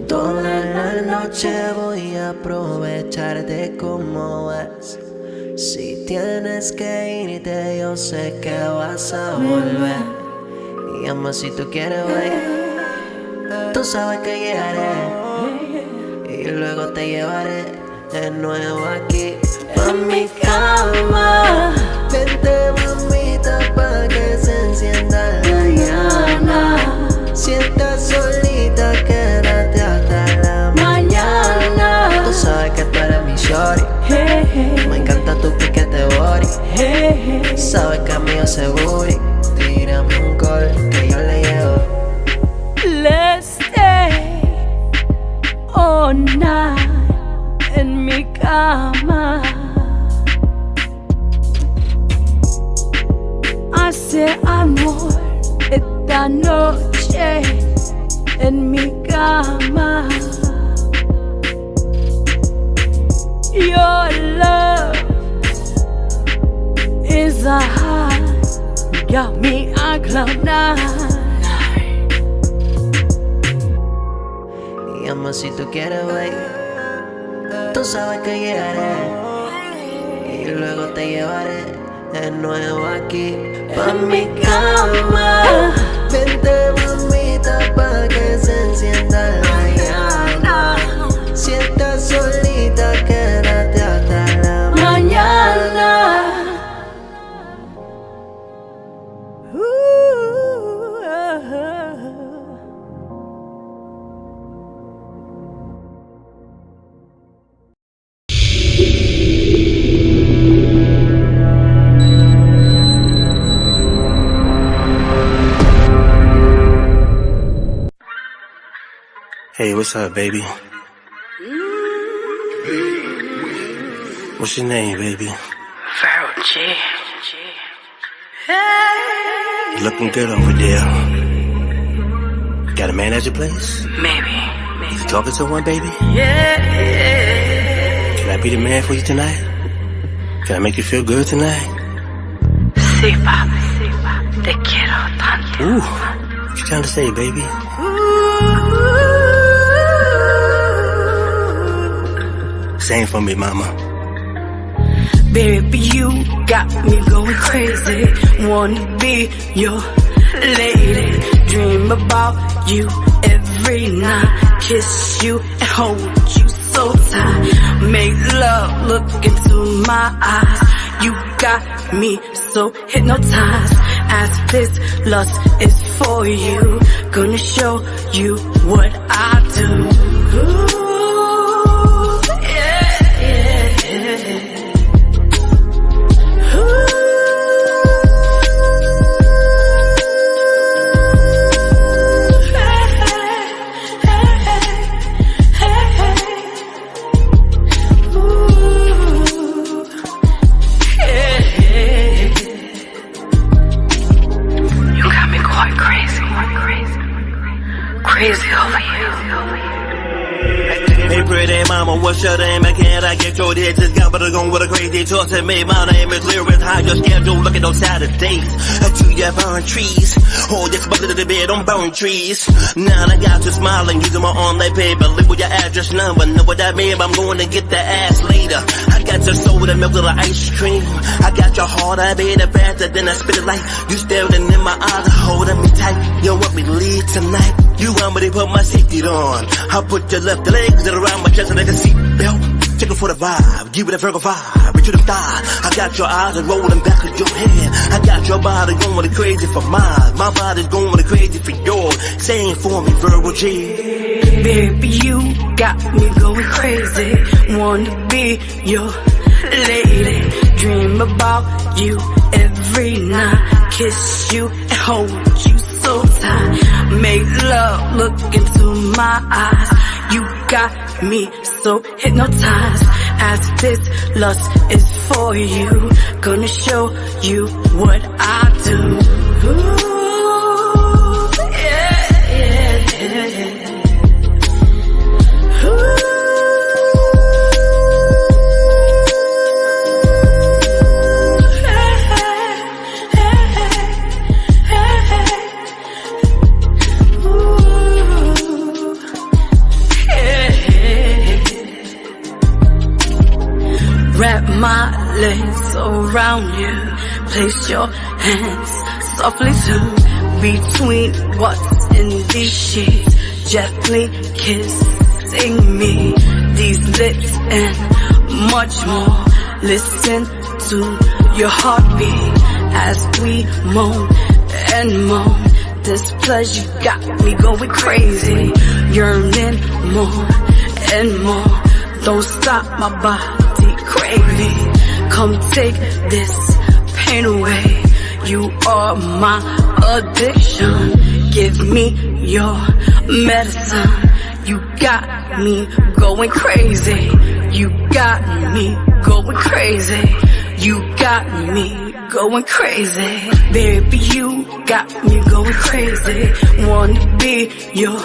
Speaker 7: Toda la noche voy a aprovecharte como es. Si tienes que irte, yo sé que vas a volver. Y ama si tú quieres, güey. Tú sabes que llegaré. Y luego te llevaré de nuevo aquí pa' mi cama. Vente, mamita, pa' que se encienda la llama. Si estás solita, quédate hasta la mañana. Tú sabes que tú eres mi shorty. Me encanta tu piquete body. Sabes que a mí yo seguro. Tírame un call que yo le llevo.
Speaker 1: Let's stay all night en mi cama. Hace amor esta noche en mi cama. Your love is a high, got me on cloud nine.
Speaker 7: Y ama si tú quieres, güey. Tú sabes que llegaré. Y luego te llevaré de nuevo aquí pa' mi cama. Vente, mamita, pa' que se encienda la llama. Si estás solita, quédate hasta la mañana.
Speaker 8: Hey, what's up, baby? What's your name, baby?
Speaker 1: Vero G.
Speaker 8: You looking good over there. Got a man at your place?
Speaker 1: Maybe.
Speaker 8: You talking to one, baby?
Speaker 1: Yeah.
Speaker 8: Can I be the man for you tonight? Can I make you feel good tonight?
Speaker 1: Sí, papi. Te quiero tanto.
Speaker 8: Ooh, what you trying to say, baby? Same for me, mama.
Speaker 1: Baby, you got me going crazy. Wanna be your lady. Dream about you every night. Kiss you and hold you so tight. Make love look into my eyes. You got me so hypnotized. As this lust is for you. Gonna show you what I do. Ooh. Crazy over you.
Speaker 8: Hey, pretty mama, what's your name? Can't I get your digits? Got better going with a crazy talk to me. My name is Lyric. How your schedule looking on Saturdays? To your burn trees. Oh, this bucket of the bed on burn trees. Now I got you smiling, using my online paper. Live with your address number. Know what that mean? I'm going to get the ass later. I got your soul with a milk with an ice cream. I got your heart, I beat it faster than I spit it like you staring in my eyes, holding me tight. You want me to leave tonight? You want me to put my safety on? I put your left legs around my chest like a seatbelt. Take it for the vibe, give it a Virgo vibe, reach to the thigh. I got your eyes and rolling back of your head. I got your body going crazy for mine. My body's going crazy for yours. Saying for me, Vero G.
Speaker 1: Baby, you got me going crazy. Wanna be your lately. Dream about you every night. Kiss you and hold you so tight. Make love look into my eyes. You got me so hypnotized. As this lust is for you, gonna show you what I do. Ooh, yeah, yeah, yeah. Wrap my legs around you. Place your hands softly too between what's in these sheets. Gently kissing me, these lips and much more. Listen to your heartbeat as we moan and moan. This pleasure got me going crazy, yearning more and more. Don't stop my body craving. Come take this pain away. You are my addiction. Give me your medicine. You got me going crazy. You got me going crazy. You got me going crazy. Baby, you got me going crazy. Wanna be your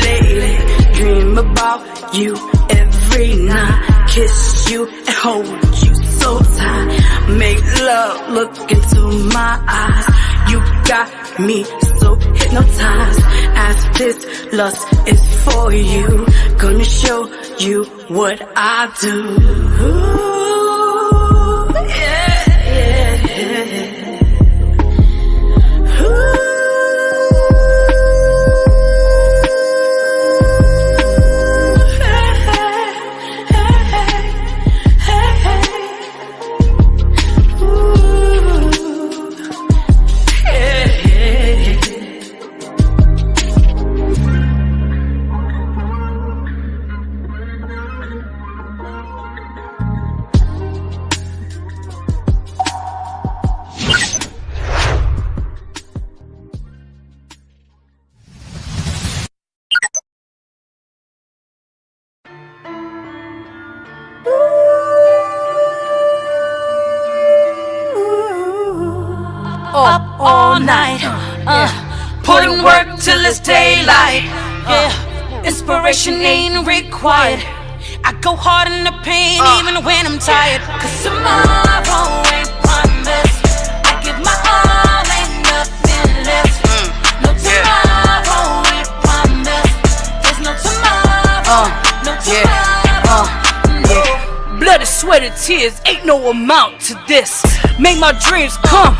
Speaker 1: lady. Dream about you every night. Kiss you and hold you so tight. Make love look into my eyes. You got me so hypnotized. As this lust is for you, gonna show you what I do. Ooh, yeah, yeah, yeah. Ooh.
Speaker 9: Up all night, putting work till it's daylight. Yeah, inspiration ain't required. I go hard in the pain even when I'm tired. Cause tomorrow ain't promised. I give my all, ain't nothing left. No tomorrow ain't promised. There's no tomorrow, no tomorrow.
Speaker 1: Blood and sweat and tears, ain't no amount to this. Make my dreams come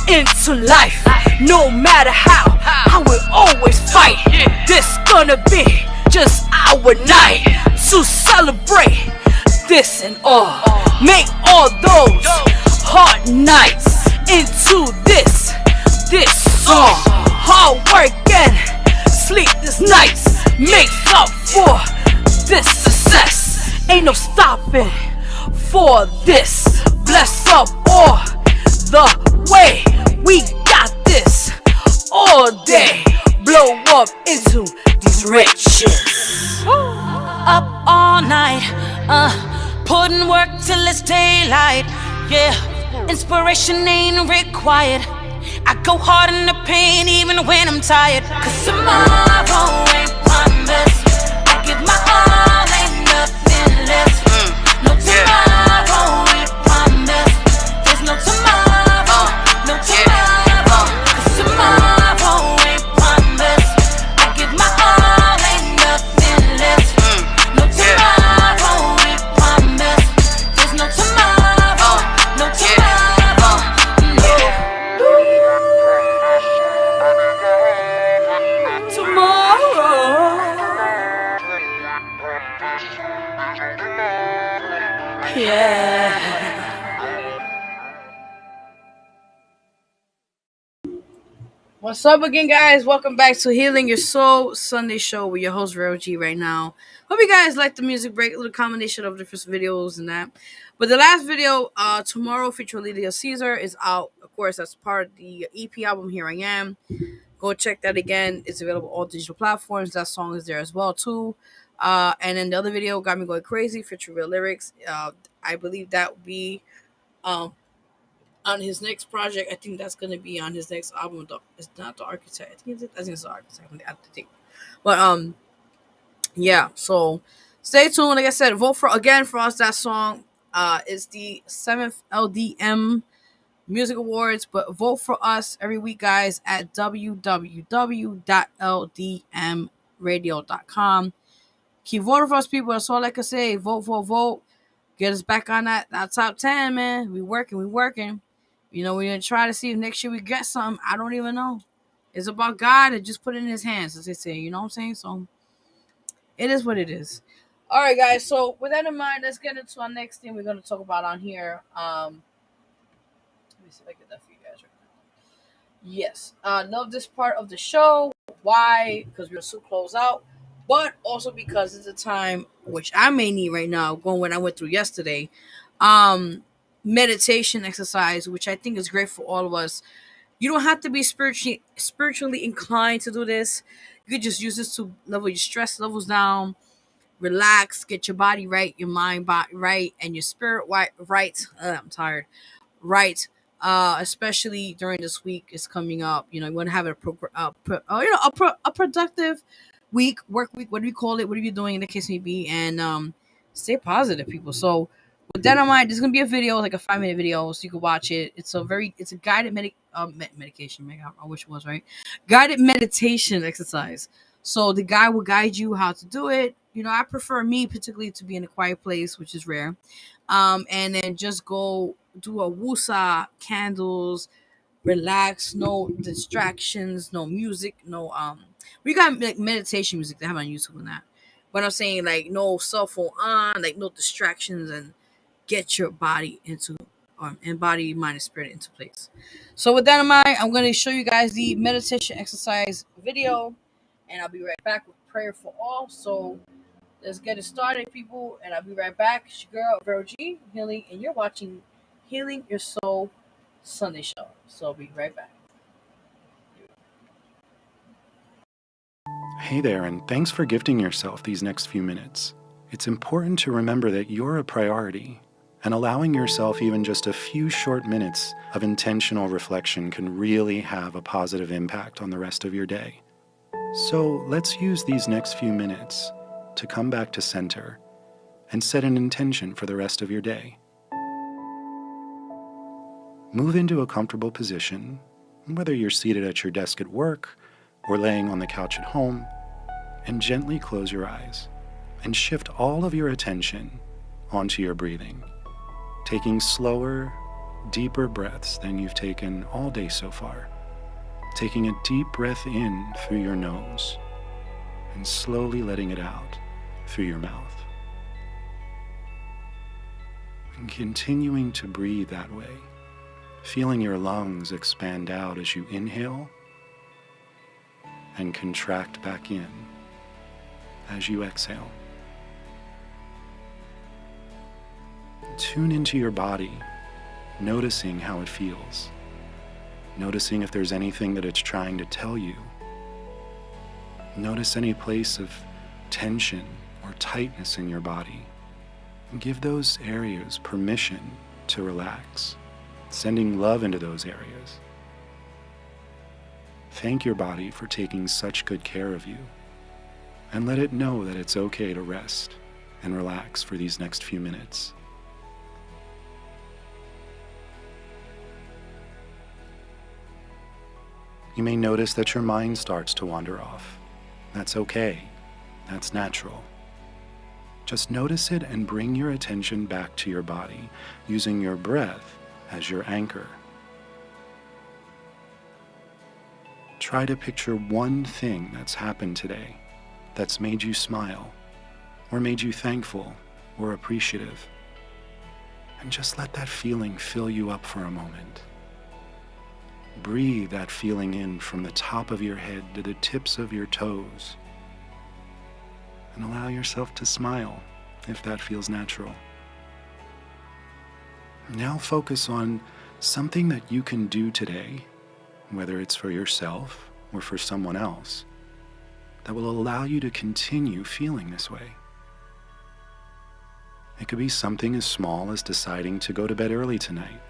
Speaker 1: into life. No matter how, I will always fight. This gonna be just our night to celebrate this and all. Make all those hard nights into this song. Hard work and sleepless nights makes up for this success. Ain't no stopping for this. Bless up all the way. We got this all day. Blow up into these riches.
Speaker 9: Up all night, putting work till it's daylight. Yeah, inspiration ain't required. I go hard in the pain even when I'm tired. Cause tomorrow ain't promised. I give my all, ain't nothing left. No tomorrow ain't promised. There's no tomorrow, no tomorrow. Cause tomorrow ain't promised. I give my all, ain't nothing left. No tomorrow ain't promised. There's no tomorrow, no tomorrow.
Speaker 1: Yeah. What's up again, guys? Welcome back to Healing Your Soul Sunday Show with your host, Vero G, right now. Hope you guys like the music break, a little combination of different videos and that. But the last video, tomorrow, featuring Lydia Caesar, is out. Of course, that's part of the EP album, Here I Am. Go check that again. It's available on all digital platforms. That song is there as well, too. And then the other video, Got Me Going Crazy, featuring real lyrics. I believe that will be on his next project. I think that's going to be on his next album. It's not The Architect. I think it's The Architect. I have to think. But yeah. So stay tuned. Like I said, vote for us. That song is the 7th LDM Music Awards. But vote for us every week, guys, at www.ldmradio.com. Keep voting for us, people. That's all I can say. Vote, vote, vote. Get us back on that top 10, man. We working. You know, we're going to try to see if next year we get something. I don't even know. It's about God and just put it in his hands, as they say. You know what I'm saying? So, it is what it is. All right, guys. So, with that in mind, let's get into our next thing we're going to talk about on here. Let me see if I get that for you guys right now. Yes. Love this part of the show. Why? Because we're so close out. But also because it's a time which I may need right now, going what I went through yesterday. Meditation exercise, which I think is great for all of us. You don't have to be spiritually inclined to do this. You could just use this to level your stress levels down, relax, get your body right, your mind right, and your spirit right. I'm tired. Right. Especially during this week is coming up. You know, you want to have a productive work week. What do we call it? What are you doing in the case may be? And stay positive, people. So with that in mind, there's gonna be a video, like a 5-minute video, so you can watch it. It's a guided medication. I wish it was right. Guided meditation exercise. So the guy will guide you how to do it. You know, I prefer me particularly to be in a quiet place, which is rare. And then just go do a woosah, candles, relax, no distractions, no music, no we got like meditation music they have on YouTube and that. But I'm saying like no cell phone on, like no distractions, and get your body into and body, mind, and spirit into place. So with that in mind, I'm going to show you guys the meditation exercise video, and I'll be right back with prayer for all. So let's get it started, people, and I'll be right back. It's your girl, Vero G, Healing, and you're watching Healing Your Soul Sunday Show. So I'll be right back.
Speaker 10: Hey there, and thanks for gifting yourself these next few minutes. It's important to remember that you're a priority, and allowing yourself even just a few short minutes of intentional reflection can really have a positive impact on the rest of your day. So let's use these next few minutes to come back to center and set an intention for the rest of your day. Move into a comfortable position, whether you're seated at your desk at work or laying on the couch at home, and gently close your eyes and shift all of your attention onto your breathing, taking slower, deeper breaths than you've taken all day so far. Taking a deep breath in through your nose and slowly letting it out through your mouth. And continuing to breathe that way, feeling your lungs expand out as you inhale and contract back in as you exhale. Tune into your body, noticing how it feels. Noticing if there's anything that it's trying to tell you. Notice any place of tension or tightness in your body. And give those areas permission to relax, sending love into those areas. Thank your body for taking such good care of you, and let it know that it's okay to rest and relax for these next few minutes. You may notice that your mind starts to wander off. That's okay. That's natural. Just notice it and bring your attention back to your body, using your breath as your anchor. Try to picture one thing that's happened today that's made you smile, or made you thankful or appreciative. And just let that feeling fill you up for a moment. Breathe that feeling in from the top of your head to the tips of your toes. And allow yourself to smile if that feels natural. Now focus on something that you can do today, whether it's for yourself or for someone else, that will allow you to continue feeling this way. It could be something as small as deciding to go to bed early tonight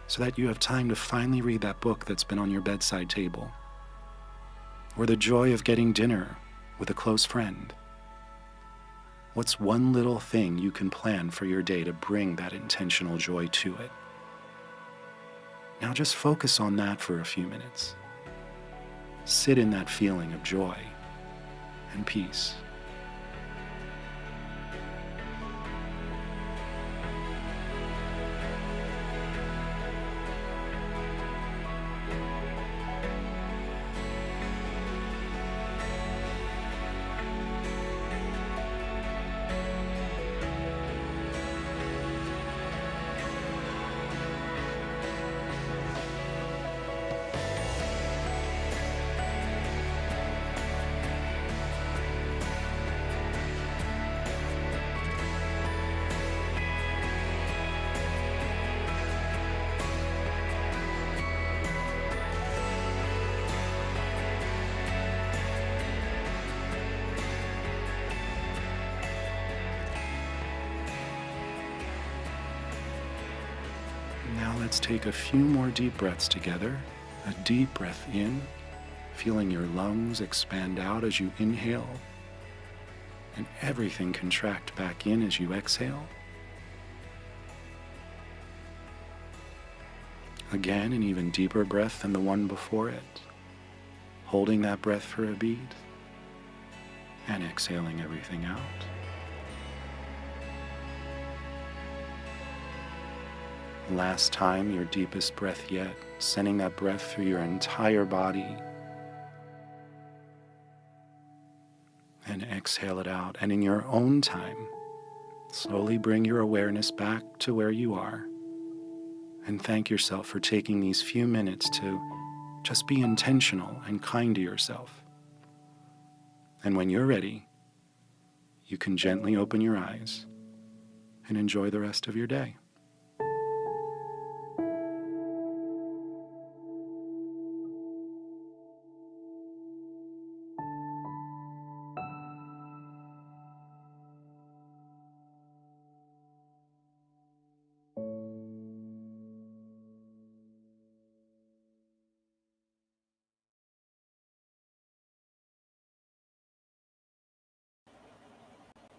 Speaker 10: so that you have time to finally read that book that's been on your bedside table, or the joy of getting dinner with a close friend. What's one little thing you can plan for your day to bring that intentional joy to it? Now just focus on that for a few minutes. Sit in that feeling of joy and peace. Now let's take a few more deep breaths together. A deep breath in, feeling your lungs expand out as you inhale, and everything contract back in as you exhale. Again, an even deeper breath than the one before it, holding that breath for a beat, and exhaling everything out. Last time, your deepest breath yet, sending that breath through your entire body. And exhale it out. And in your own time, slowly bring your awareness back to where you are. And thank yourself for taking these few minutes to just be intentional and kind to yourself. And when you're ready, you can gently open your eyes and enjoy the rest of your day.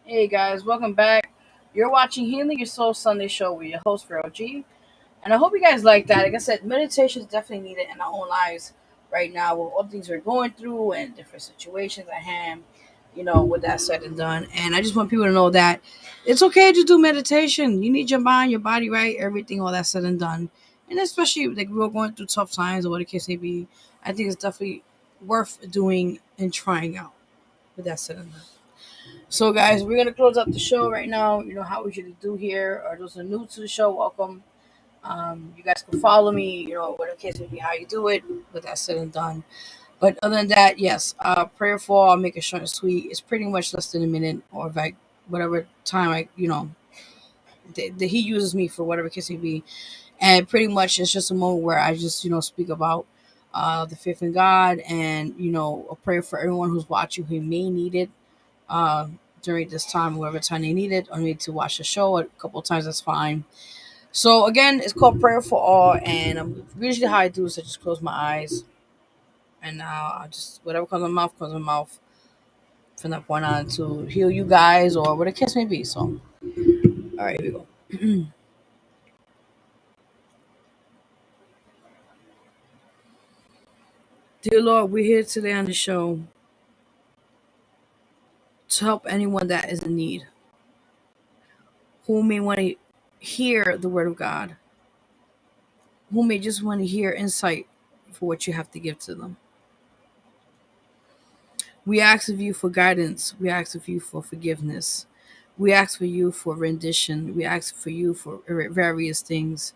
Speaker 1: Hey guys, welcome back. You're watching Healing Your Soul Sunday Show with your host, Vero, and I hope you guys like that. Like I said, meditation is definitely needed in our own lives right now with all the things we're going through and different situations at hand, with that said and done. And I just want people to know that it's okay to do meditation. You need your mind, your body right, everything, all that said and done. And especially like we're going through tough times or what the case may be, I think it's definitely worth doing and trying out with that said and done. So, guys, we're gonna close up the show right now. You know how we usually do here. Or those who are new to the show, welcome. You guys can follow me. Whatever case may be, how you do it. With that said and done. But other than that, yes, prayer for. I'll make it short and sweet. It's pretty much less than a minute, or like whatever time that he uses me for, whatever case may be. And pretty much, it's just a moment where I just speak about the faith in God, and a prayer for everyone who's watching who may need it during this time, whatever time they need it, or need to watch the show a couple of times, that's fine. So again, it's called Prayer for All, and usually how I do is I just close my eyes, and I just whatever comes in my mouth from that point on to heal you guys or whatever the case may be. So, all right, here we go. Dear Lord, we're here today on the show to help anyone that is in need, who may want to hear the word of God, who may just want to hear insight for what you have to give to them. We ask of you for guidance. We ask of you for forgiveness. We ask for you for rendition. We ask for you for various things.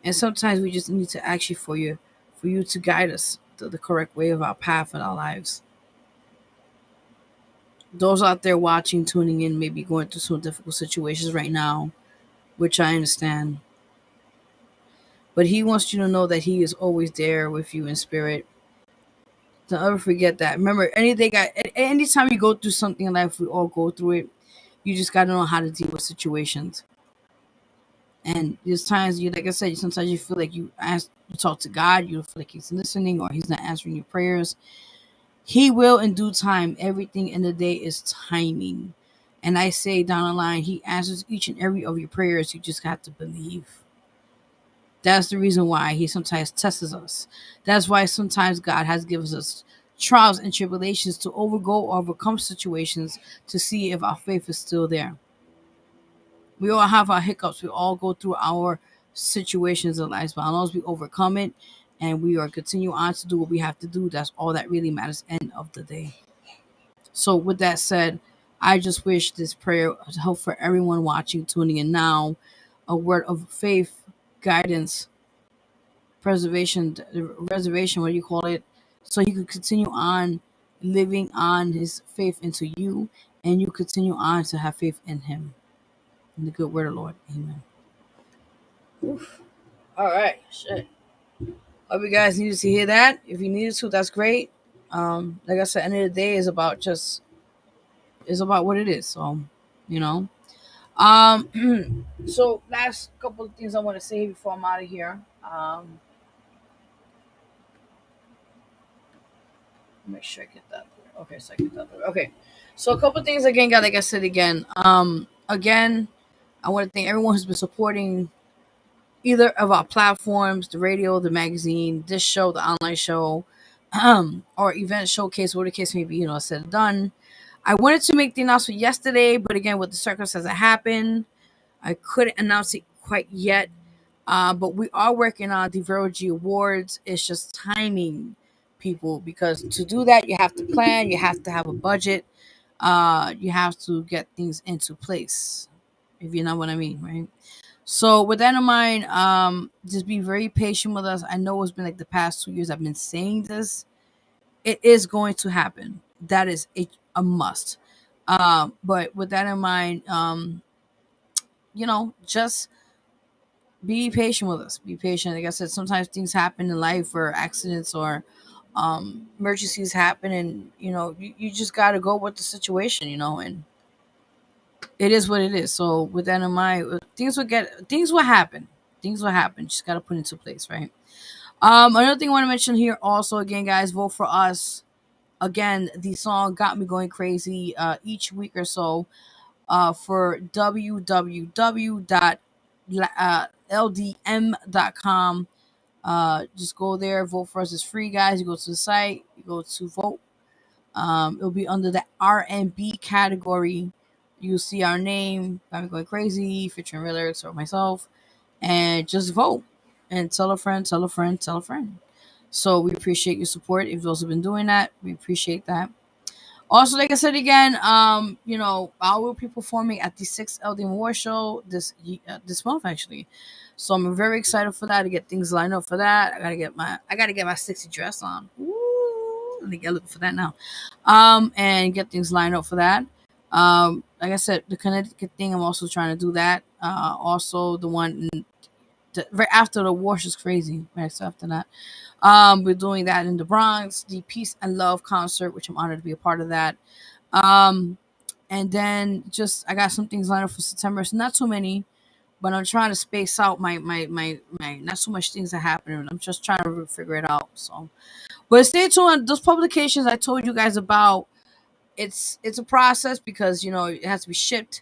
Speaker 1: And sometimes we just need to ask you for you to guide us to the correct way of our path in our lives. Those out there watching, tuning in, maybe going through some difficult situations right now, which I understand. But he wants you to know that he is always there with you in spirit. Don't ever forget that. Remember, anytime you go through something in life, we all go through it. You just got to know how to deal with situations. And there's times you, like I said, sometimes you feel like you talk to God, you feel like he's listening or he's not answering your prayers. He will in due time. Everything in the day is timing. And I say down the line, he answers each and every of your prayers. You just have to believe. That's the reason why he sometimes tests us. That's why sometimes God has given us trials and tribulations to overcome situations to see if our faith is still there. We all have our hiccups. We all go through our situations in life, but as long as we overcome it and we are continue on to do what we have to do, that's all that really matters end of the day. So with that said, I just wish this prayer help for everyone watching, tuning in now, a word of faith, guidance, reservation, what do you call it? So he could continue on living on his faith into you, and you continue on to have faith in him. In the good word of the Lord. Amen. Oof. All right. Shit. Hope you guys needed to hear that. If you needed to, that's great. Like I said, end of the day is about what it is. So, you know. So last couple of things I want to say before I'm out of here. Make sure I get that there. Okay, so I get that there. Okay. So a couple things again, guys, like I said again. Again, I want to thank everyone who's been supporting either of our platforms, the radio, the magazine, this show, the online show, or event showcase, whatever the case may be, said and done. I wanted to make the announcement yesterday, but again, with the circumstances that happened, I couldn't announce it quite yet. But we are working on the Vero G Awards. It's just timing, people, because to do that, you have to plan, you have to have a budget, you have to get things into place, if you know what I mean, right? So with that in mind, just be very patient with us. I know it's been like the past 2 years I've been saying this. It is going to happen. That is a must. But with that in mind, just be patient with us. Be patient. Like I said, sometimes things happen in life or accidents or emergencies happen, and you just got to go with the situation, and it is what it is. So with that in mind, things will happen. Things will happen. Just got to put into place, right? Another thing I want to mention here also, again, guys, vote for us. Again, the song got me going crazy each week or so for www.ldm.com. Just go there, vote for us. It's free, guys. You go to the site, you go to vote. It'll be under the R&B category. You'll see our name, Got Me Going Crazy, featuring lyrics or myself, and just vote and tell a friend, tell a friend, tell a friend. So we appreciate your support. If those have been doing that, we appreciate that. Also, like I said again, I will be performing at the 6th LD War Show this month, actually. So I'm very excited for that, to get things lined up for that. I gotta get my 60 dress on. Ooh, let me get looking for that now. And get things lined up for that. Like I said, the Connecticut thing, I'm also trying to do that. Also the one right after the war is crazy. Right, so after that. We're doing that in the Bronx, the Peace and Love concert, which I'm honored to be a part of that. And then I got some things lined up for September. It's not too many, but I'm trying to space out my not so much things that happen. I'm just trying to figure it out. So, but stay tuned. Those publications I told you guys about, it's a process because it has to be shipped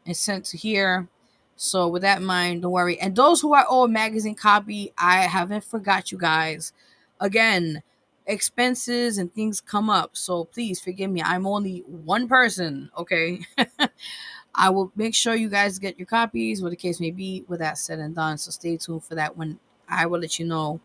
Speaker 1: and sent to here. So with that in mind, don't worry. And those who are owe a magazine copy, I haven't forgot you guys. Again, expenses and things come up, so please forgive me. I'm only one person, okay? I will make sure you guys get your copies, what the case may be, with that said and done. So stay tuned for that when I will let you know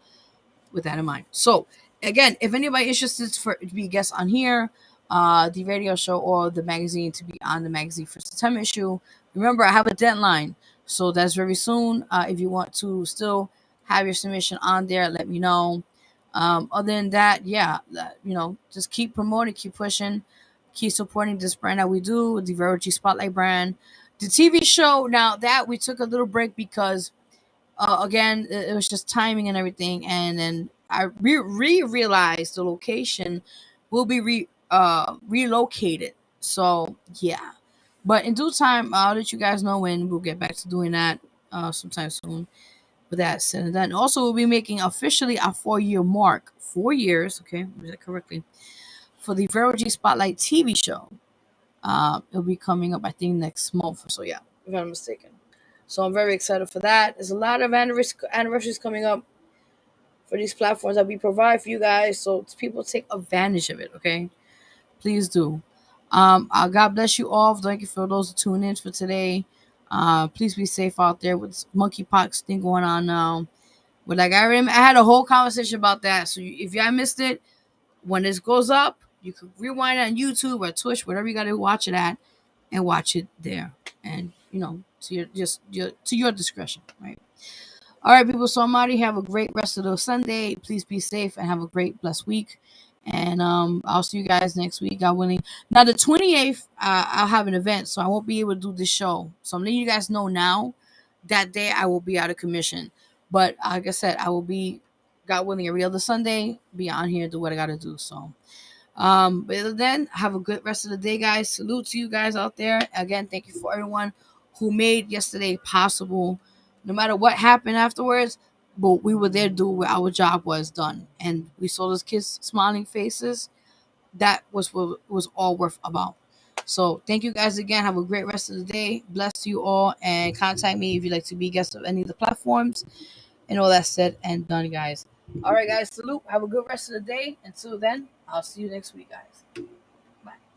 Speaker 1: with that in mind. So again, if anybody interested to be a guest on here, the radio show or the magazine, to be on the magazine for September issue, remember I have a deadline, so that's very soon. If you want to still have your submission on there, let me know. Other than that, yeah, just keep promoting, keep pushing, keep supporting this brand that we do, the Vero G Spotlight brand. The TV show, now that we took a little break because, again, it was just timing and everything. And then I realized the location will be relocated. So, yeah. But in due time, I'll let you guys know when we'll get back to doing that sometime soon. With that said, and then also we'll be making officially a 4-year mark. 4 years, okay, was that correctly? For the Vero G Spotlight TV show. It'll be coming up, I think, next month or so, yeah, if I'm not mistaken. So I'm very excited for that. There's a lot of anniversaries coming up for these platforms that we provide for you guys. So people take advantage of it, okay? Please do. God bless you all. Thank you for those who tune in for today. Please be safe out there with this monkeypox thing going on now. But like I had a whole conversation about that. So if y'all missed it, when this goes up, you can rewind it on YouTube or Twitch, whatever you got to watch it at, and watch it there. And to your discretion, right? All right, people. So Amadi, have a great rest of the Sunday. Please be safe and have a great blessed week. And I'll see you guys next week, God willing. Now the 28th, I'll have an event, so I won't be able to do this show. So I'm letting you guys know now. That day I will be out of commission. But like I said, I will be, God willing, every other Sunday, be on here, do what I gotta do. So but then have a good rest of the day, guys. Salute to you guys out there. Again, thank you for everyone who made yesterday possible. No matter what happened afterwards, but we were there to do what our job was done. And we saw those kids' smiling faces. That was what was all worth about. So thank you guys again. Have a great rest of the day. Bless you all. And contact me if you'd like to be guest of any of the platforms. And all that said and done, guys. All right, guys. Salute. Have a good rest of the day. Until then, I'll see you next week, guys.